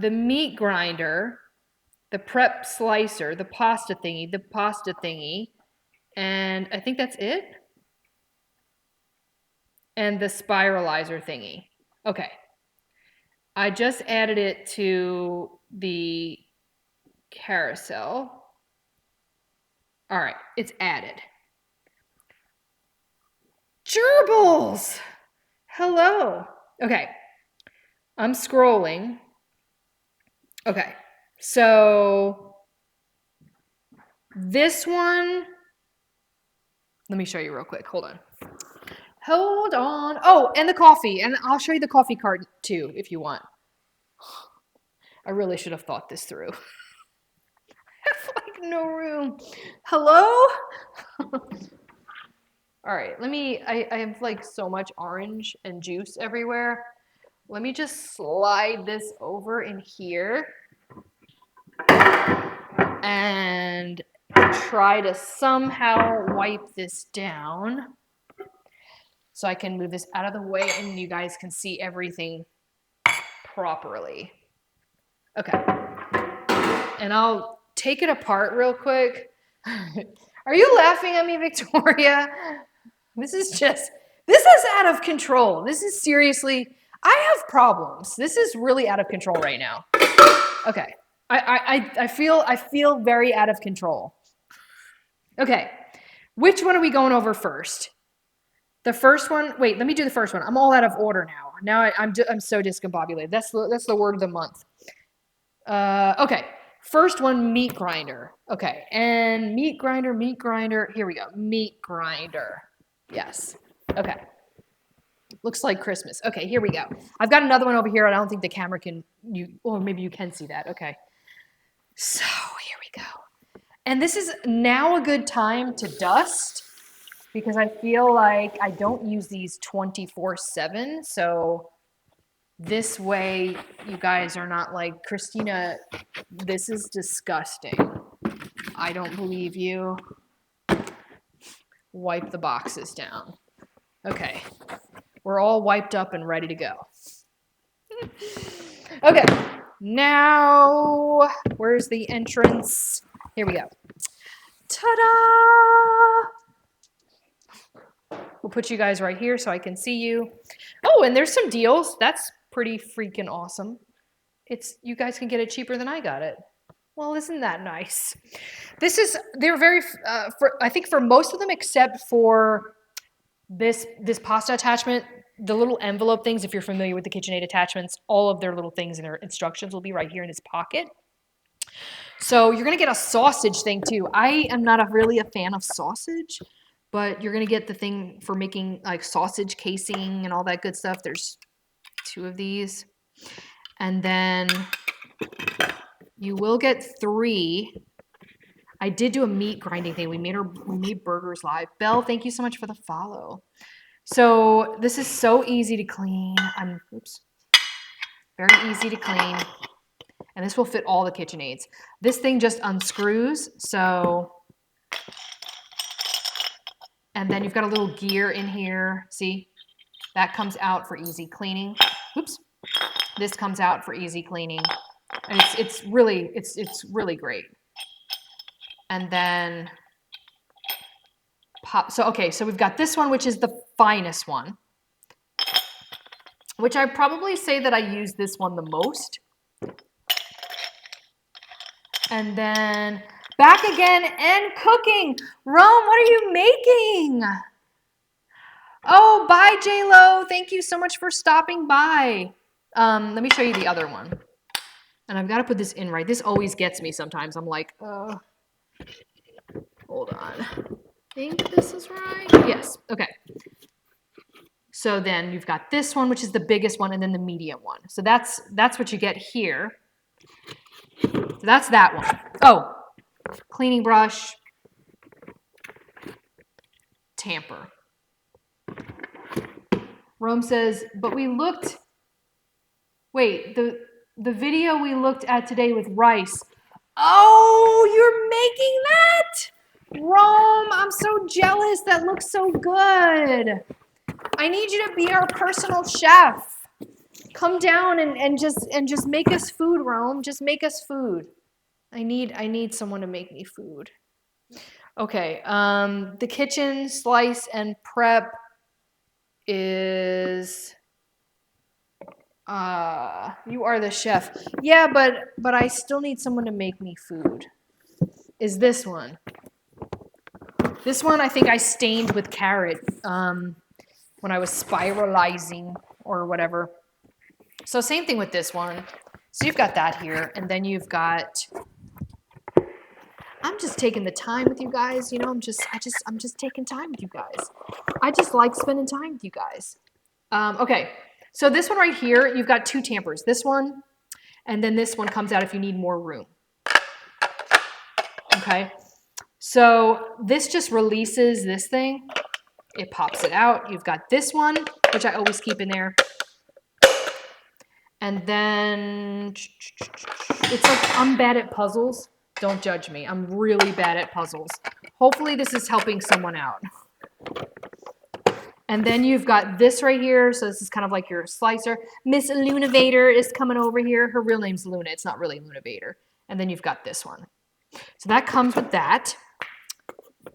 the meat grinder, the prep slicer, the pasta thingy, and I think that's it. And the spiralizer thingy. Okay. I just added it to the carousel. All right, it's added. Gerbils! Hello. Okay, I'm scrolling. Okay, so this one, let me show you real quick. Hold on. Hold on. Oh, and the coffee. And I'll show you the coffee cart too if you want. I really should have thought this through. I have like no room. Hello? All right, I have like so much orange and juice everywhere. Let me just slide this over in here and try to somehow wipe this down so I can move this out of the way and you guys can see everything properly. Okay. And I'll take it apart real quick. Are you laughing at me, Victoria? This is out of control. This is seriously, I have problems. This is really out of control right now. Okay. I feel very out of control. Okay. Which one are we going over first? The first one, wait, let me do the first one. I'm all out of order now. Now I'm so discombobulated. That's the word of the month. Okay. First one, meat grinder. Okay. And meat grinder. Here we go. Meat grinder. Yes. Okay. Looks like Christmas. Okay, here we go. I've got another one over here. I don't think the camera can, or maybe you can see that. Okay. So here we go. And this is now a good time to dust because I feel like I don't use these 24/7. So this way you guys are not like, Christina, this is disgusting. I don't believe you. Wipe the boxes down. Okay. We're all wiped up and ready to go. Okay, now where's the entrance? Here we go. Ta-da! We'll put you guys right here so I can see you. Oh, and there's some deals. That's pretty freaking awesome. You guys can get it cheaper than I got it. Well, isn't that nice? They're very, I think for most of them except for this pasta attachment, the little envelope things, if you're familiar with the KitchenAid attachments, all of their little things and their instructions will be right here in this pocket. So you're going to get a sausage thing too. I am not really a fan of sausage, but you're going to get the thing for making like sausage casing and all that good stuff. There's 2 of these. And then you will get 3. I did do a meat grinding thing. We made burgers live. Belle, thank you so much for the follow. So this is so easy to clean. Very easy to clean. And this will fit all the KitchenAids. This thing just unscrews, so. And then you've got a little gear in here. See? That comes out for easy cleaning. Oops. This comes out for easy cleaning. And it's really great. And then pop. So okay, so we've got this one, which is the finest one, which I probably say that I use this one the most. And then back again and cooking. Rome, what are you making? Oh, bye, J-Lo. Thank you so much for stopping by. Let me show you the other one. And I've got to put this in right. This always gets me sometimes. I'm like, hold on. I think this is right. Yes. Okay. So then you've got this one, which is the biggest one, and then the medium one. So that's what you get here. So that's that one. Oh, cleaning brush, tamper. Rome says, but we looked, wait, the video we looked at today with rice. Oh, you're making that? Rome, I'm so jealous. That looks so good. I need you to be our personal chef. Come down and just make us food, Rome. Just make us food. I need someone to make me food. Okay, the kitchen slice and prep is you are the chef. Yeah, but I still need someone to make me food. Is this one? This one I think I stained with carrot when I was spiralizing or whatever. So same thing with this one. So you've got that here, and then you've got. I'm just taking the time with you guys. You know, I'm just taking time with you guys. I just like spending time with you guys. Okay, so this one right here, you've got two tampers. This one, and then this one comes out if you need more room. Okay, so this just releases this thing. It pops it out. You've got this one, which I always keep in there. And then it's like I'm bad at puzzles. Don't judge me. I'm really bad at puzzles. Hopefully this is helping someone out. And then you've got this right here. So this is kind of like your slicer. Miss Luna Vader is coming over here. Her real name's Luna. It's not really Luna Vader. And then you've got this one. So that comes with that.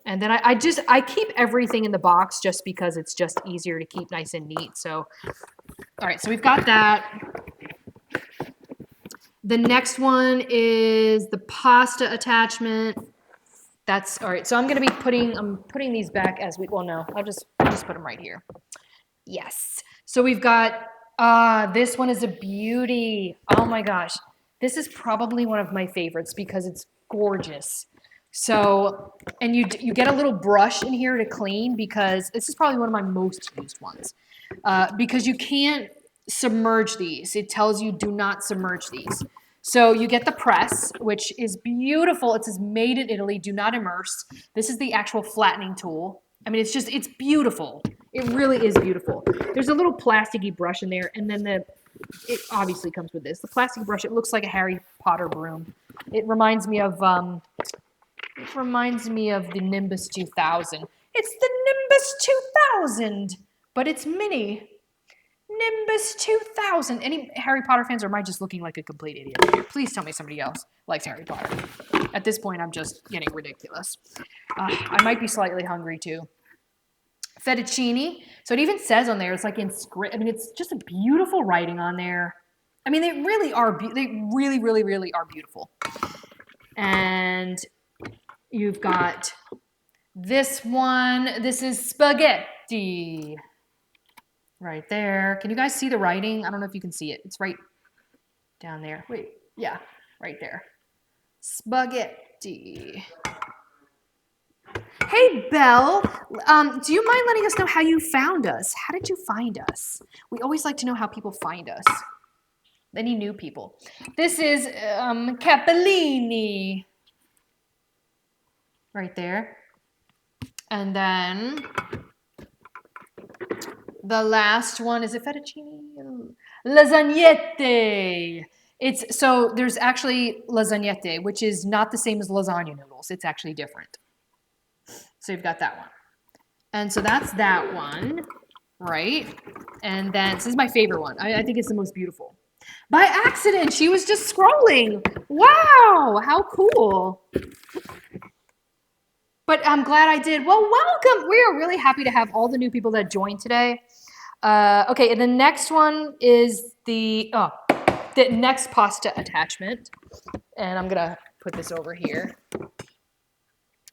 And then I keep everything in the box just because it's just easier to keep nice and neat. So, all right, so we've got that. The next one is the pasta attachment. That's all right. So I'm putting these back as we, well, no, I'll just put them right here. Yes. So we've got, this one is a beauty. Oh my gosh. This is probably one of my favorites because it's gorgeous. So, and you get a little brush in here to clean because this is probably one of my most used ones. Because you can't submerge these. It tells you do not submerge these. So you get the press, which is beautiful. It says made in Italy, do not immerse. This is the actual flattening tool. I mean, it's beautiful. It really is beautiful. There's a little plasticky brush in there, and then it obviously comes with this. The plastic brush, it looks like a Harry Potter broom. It reminds me of the Nimbus 2000. It's the Nimbus 2000, but it's mini. Nimbus 2000. Any Harry Potter fans, or am I just looking like a complete idiot here? Please tell me somebody else likes Harry Potter. At this point, I'm just getting ridiculous. I might be slightly hungry too. Fettuccine. So it even says on there, it's like in script. I mean, it's just a beautiful writing on there. I mean, they really are. They really, really, really are beautiful. And you've got this one. This is spaghetti. Right there. Can you guys see the writing? I don't know if you can see it. It's right down there. Wait, yeah, right there. Spaghetti. Hey, Belle. Do you mind letting us know how you found us? How did you find us? We always like to know how people find us. Any new people. This is Capellini. Right there. And then the last one, is it fettuccine? Lasagnette. So there's actually lasagnette, which is not the same as lasagna noodles. It's actually different. So you've got that one. And so that's that one, right? And then this is my favorite one. I think it's the most beautiful. By accident, she was just scrolling. Wow, how cool. But I'm glad I did. Well, welcome. We are really happy to have all the new people that joined today. Okay, and the next one is the next pasta attachment. And I'm going to put this over here,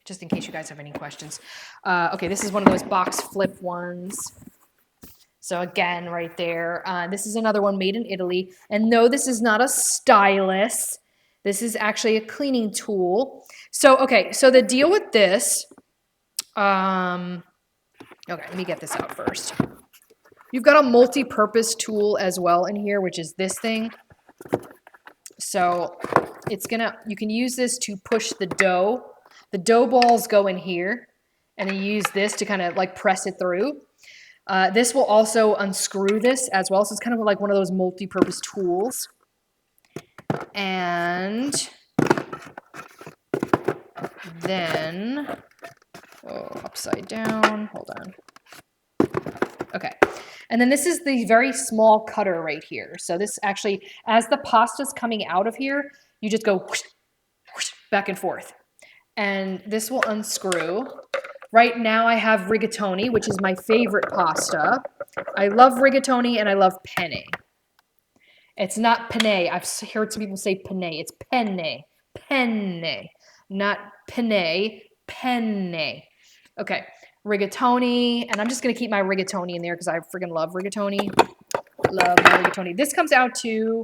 just in case you guys have any questions. Okay, this is one of those box flip ones. So again, right there. This is another one made in Italy. And no, this is not a stylus. This is actually a cleaning tool. So, okay, so the deal with this, okay, let me get this out first. You've got a multi-purpose tool as well in here, which is this thing. So you can use this to push the dough. The dough balls go in here, and you use this to kind of like press it through. This will also unscrew this as well. So it's kind of like one of those multi-purpose tools. And then, upside down, hold on. Okay. And then this is the very small cutter right here. So this actually, as the pasta's coming out of here, you just go whoosh, whoosh, back and forth. And this will unscrew. Right now I have rigatoni, which is my favorite pasta. I love rigatoni and I love penne. It's not penne. I've heard some people say penne. It's penne. Penne. Not penne. Penne. Okay. Rigatoni. And I'm just going to keep my rigatoni in there because I friggin' love rigatoni. Love my rigatoni. This comes out to...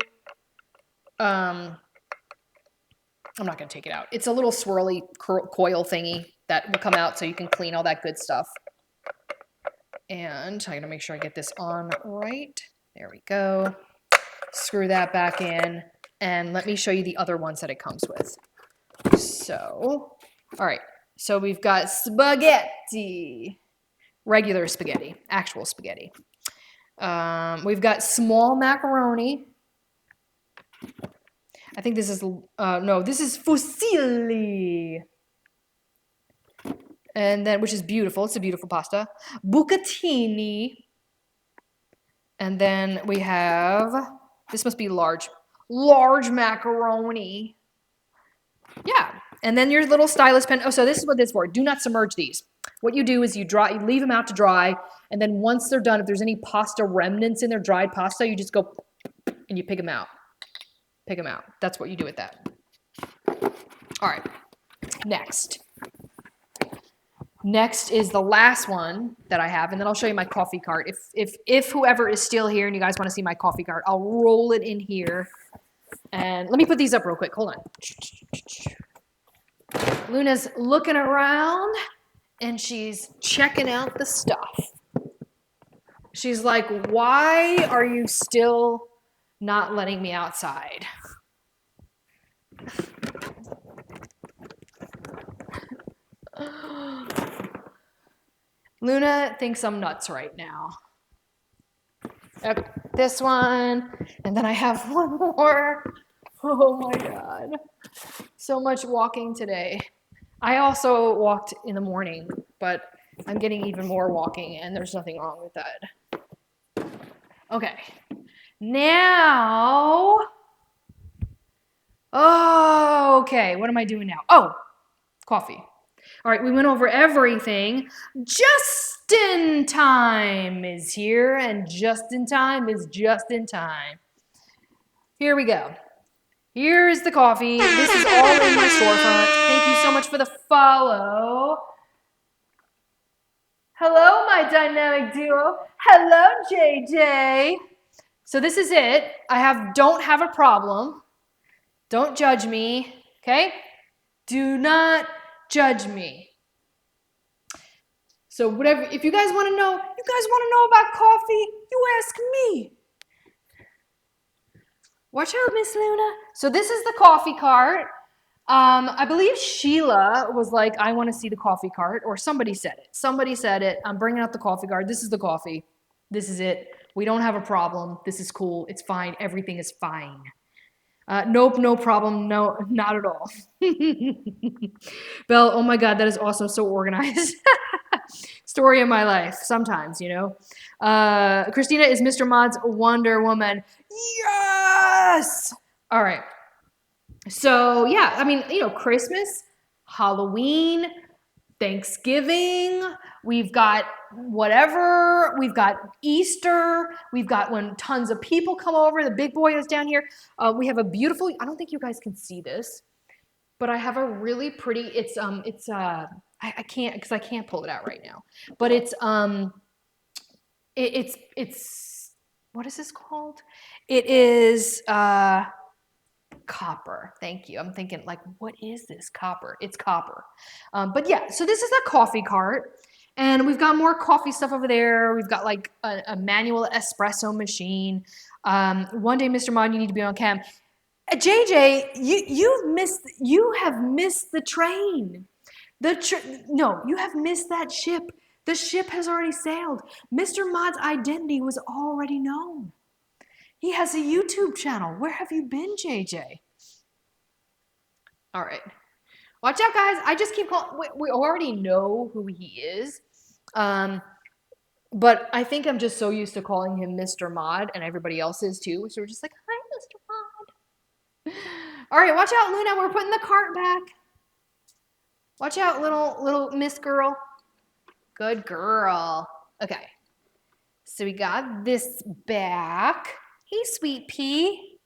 I'm not going to take it out. It's a little swirly coil thingy that will come out so you can clean all that good stuff. And I'm going to make sure I get this on right. There we go. Screw that back in. And let me show you the other ones that it comes with. So, all right. So we've got spaghetti. Regular spaghetti. Actual spaghetti. We've got small macaroni. I think this is, no, this is fusilli. And then, which is beautiful. It's a beautiful pasta. Bucatini. And then we have, this must be large macaroni. Yeah. And then your little stylus pen. Oh, so this is what this is for. Do not submerge these. What you do is you leave them out to dry. And then once they're done, if there's any pasta remnants in their dried pasta, you just go and you pick them out. Pick them out. That's what you do with that. All right. Next. Next is the last one that I have, and then I'll show you my coffee cart. If whoever is still here and you guys want to see my coffee cart, I'll roll it in here. And let me put these up real quick. Hold on. Luna's looking around, and she's checking out the stuff. She's like, why are you still not letting me outside? Luna thinks I'm nuts right now. Okay, this one, and then I have one more. Oh my God. So much walking today. I also walked in the morning, but I'm getting even more walking, and there's nothing wrong with that. Okay. Now, okay, what am I doing now? Oh, coffee. All right, we went over everything. Just in time is here, and just in time is just in time. Here we go. Here is the coffee. This is all in my storefront. Thank you so much for the follow. Hello, my dynamic duo. Hello, JJ. So this is it. Don't have a problem. Don't judge me, okay? Do not judge me. So whatever, if you guys want to know, about coffee, you ask me. Watch out, Miss Luna. So this is the coffee cart. I believe Sheila was like, I want to see the coffee cart, or somebody said it. Somebody said it. I'm bringing out the coffee cart. This is the coffee. This is it. We don't have a problem. This is cool. It's fine. Everything is fine. Nope, no problem. No, not at all. Belle, oh my God, that is awesome. So organized. Story of my life. Sometimes, you know. Christina is Mr. Mod's Wonder Woman. Yes! All right. So, yeah, I mean, you know, Christmas, Halloween, Thanksgiving, we've got whatever, we've got Easter, we've got when tons of people come over, the big boy is down here. We have a beautiful, I don't think you guys can see this, but I have a really pretty, I can't, because I can't pull it out right now, but it's what is this called? It is, copper. Thank you. I'm thinking like, what is this? Copper. It's copper. But yeah, so this is a coffee cart, and we've got more coffee stuff over there. We've got like a manual espresso machine. One day, Mr. Mod, you need to be on cam. JJ, you have missed the train. No, you have missed that ship. The ship has already sailed. Mr. Mod's identity was already known. He has a YouTube channel. Where have you been, JJ? All right. Watch out, guys. I just keep calling. We already know who he is. But I think I'm just so used to calling him Mr. Mod, and everybody else is too. So we're just like, hi, Mr. Mod. All right, watch out, Luna. We're putting the cart back. Watch out, little Miss Girl. Good girl. Okay. So we got this back. Hey, sweet pea.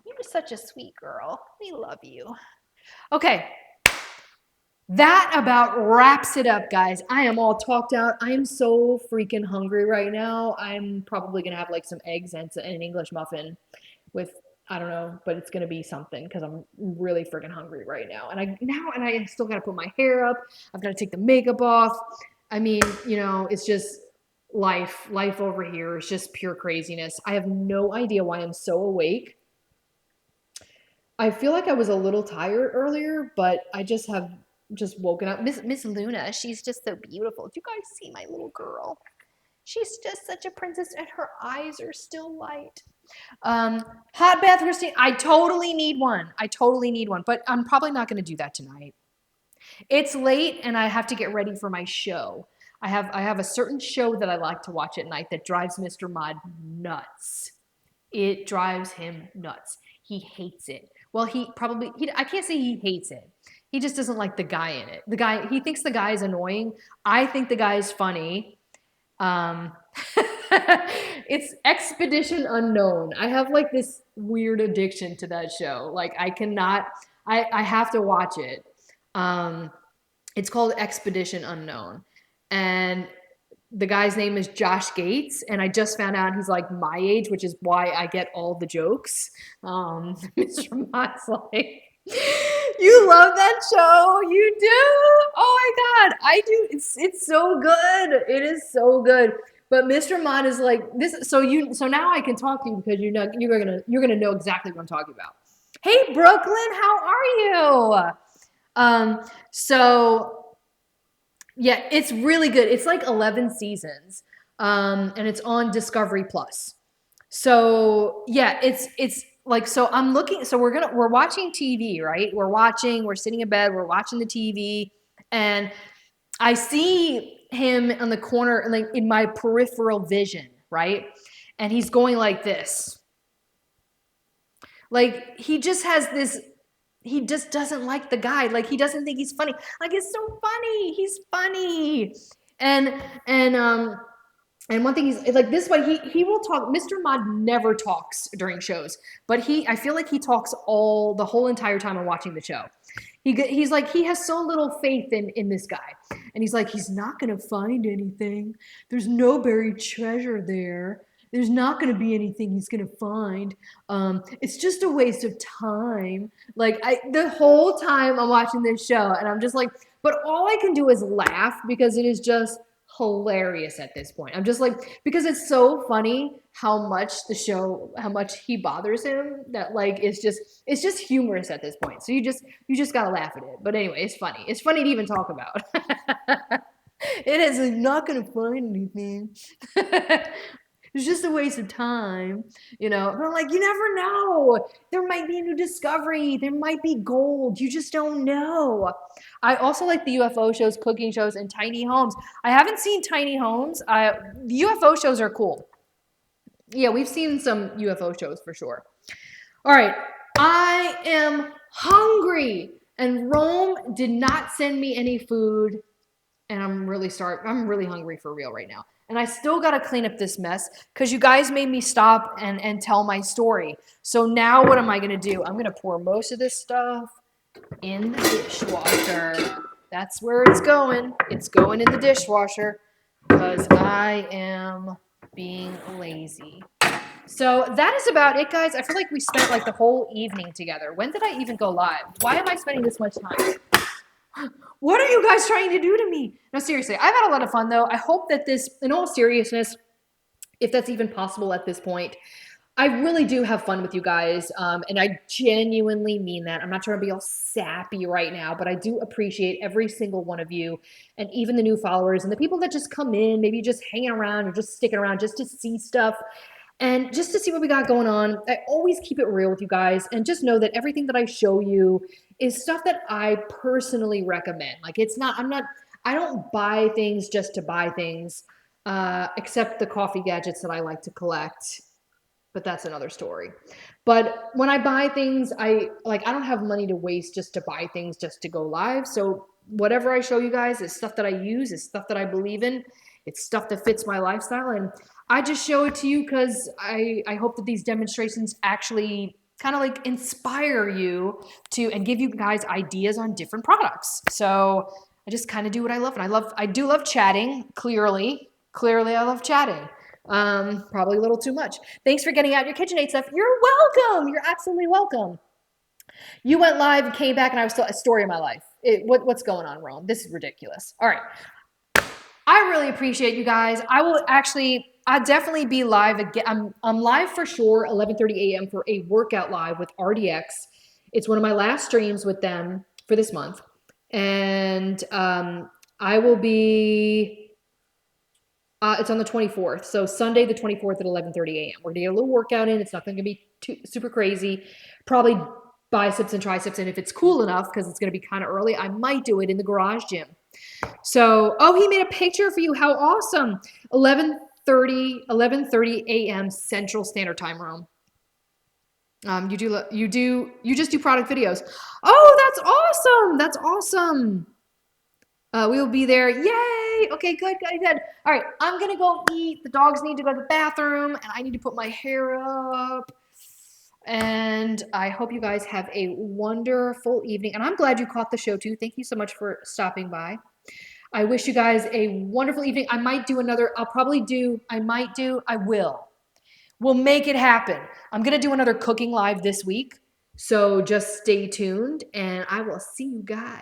You're such a sweet girl. We love you. Okay. That about wraps it up, guys. I am all talked out. I am so freaking hungry right now. I'm probably going to have like some eggs and an English muffin with, I don't know, but it's going to be something because I'm really freaking hungry right now. And I still got to put my hair up. I've got to take the makeup off. I mean, you know, it's just life over here is just pure craziness. I have no idea why I'm so awake. I feel like I was a little tired earlier, but I just have just woken up. Miss Luna, she's just so beautiful. Do you guys see my little girl? She's just such a princess, and her eyes are still light. Hot bath, Christine. I totally need one. But I'm probably not going to do that tonight. It's late, and I have to get ready for my show. I have a certain show that I like to watch at night that drives Mr. Mod nuts. It drives him nuts. He hates it. Well, I can't say he hates it. He just doesn't like the guy in it. He thinks the guy is annoying. I think the guy is funny. It's Expedition Unknown. I have like this weird addiction to that show. Like I have to watch it. It's called Expedition Unknown. And the guy's name is Josh Gates, and I just found out he's like my age, which is why I get all the jokes. Mr. Mott's like, you love that show, you do? Oh my God, I do. It's so good. It is so good. But Mr. Mott is like this. So now I can talk to you because you're gonna know exactly what I'm talking about. Hey Brooklyn, how are you? So yeah, it's really good. It's like 11 seasons, and it's on Discovery Plus. So yeah, it's like, so I'm looking. So we're watching TV, right? We're sitting in bed, we're watching the TV, and I see him on the corner, like in my peripheral vision, right? And he's going like this. Like he just has this. He just doesn't like the guy. Like he doesn't think he's funny. Like it's so funny. He's funny. And one thing he's like this way, he will talk. Mr. Mod never talks during shows, but I feel like he talks the whole entire time I'm watching the show. He's like, he has so little faith in this guy. And he's like, he's not gonna find anything. There's no buried treasure there. There's not going to be anything he's going to find. It's just a waste of time. Like the whole time I'm watching this show, and I'm just like, but all I can do is laugh because it is just hilarious at this point. I'm just like, because it's so funny how much he bothers him that like it's just humorous at this point. So you just gotta laugh at it. But anyway, it's funny. It's funny to even talk about. It is not going to find anything. It's just a waste of time, you know. But I'm like, you never know. There might be a new discovery. There might be gold. You just don't know. I also like the UFO shows, cooking shows, and tiny homes. I haven't seen tiny homes. The UFO shows are cool. Yeah, we've seen some UFO shows for sure. All right, I am hungry, and Rome did not send me any food, and I'm really hungry for real right now. And I still got to clean up this mess because you guys made me stop and tell my story. So now what am I going to do? I'm going to pour most of this stuff in the dishwasher. That's where it's going. It's going in the dishwasher because I am being lazy. So that is about it, guys. I feel like we spent like the whole evening together. When did I even go live? Why am I spending this much time? What are you guys trying to do to me? No, seriously, I've had a lot of fun though. I hope that this, in all seriousness, if that's even possible at this point, I really do have fun with you guys, and I genuinely mean that. I'm not trying to be all sappy right now, but I do appreciate every single one of you, and even the new followers and the people that just come in, maybe just hanging around or just sticking around just to see stuff and just to see what we got going on. I always keep it real with you guys, and just know that everything that I show you is stuff that I personally recommend. Like it's not, I don't buy things just to buy things, except the coffee gadgets that I like to collect, but that's another story. But when I buy things, I don't have money to waste just to buy things just to go live. So whatever I show you guys is stuff that I use, is stuff that I believe in. It's stuff that fits my lifestyle, and I just show it to you because I hope that these demonstrations actually kind of like inspire you to and give you guys ideas on different products. So I just kind of do what I love, and I do love chatting. Clearly I love chatting. Probably a little too much. Thanks for getting out your KitchenAid stuff. You're welcome. You're absolutely welcome. You went live and came back, and I was still a story of my life. What's going on, Rome? This is ridiculous. All right. I really appreciate you guys. I'll definitely be live again. I'm live for sure, 11:30 a.m. for a workout live with RDX. It's one of my last streams with them for this month. And I will be it's on the 24th. So Sunday the 24th at 11:30 a.m. We're gonna get a little workout in. It's not gonna be too super crazy. Probably biceps and triceps. And if it's cool enough, because it's gonna be kind of early, I might do it in the garage gym. So, oh, he made a picture for you. How awesome. 11:30 a.m. Central Standard Time, Rome. You just do product videos. Oh, that's awesome. That's awesome. We will be there. Yay. Okay, good, good, good. All right, I'm going to go eat. The dogs need to go to the bathroom, and I need to put my hair up. And I hope you guys have a wonderful evening. And I'm glad you caught the show, too. Thank you so much for stopping by. I wish you guys a wonderful evening. I might do another, I will. We'll make it happen. I'm going to do another cooking live this week. So just stay tuned, and I will see you guys.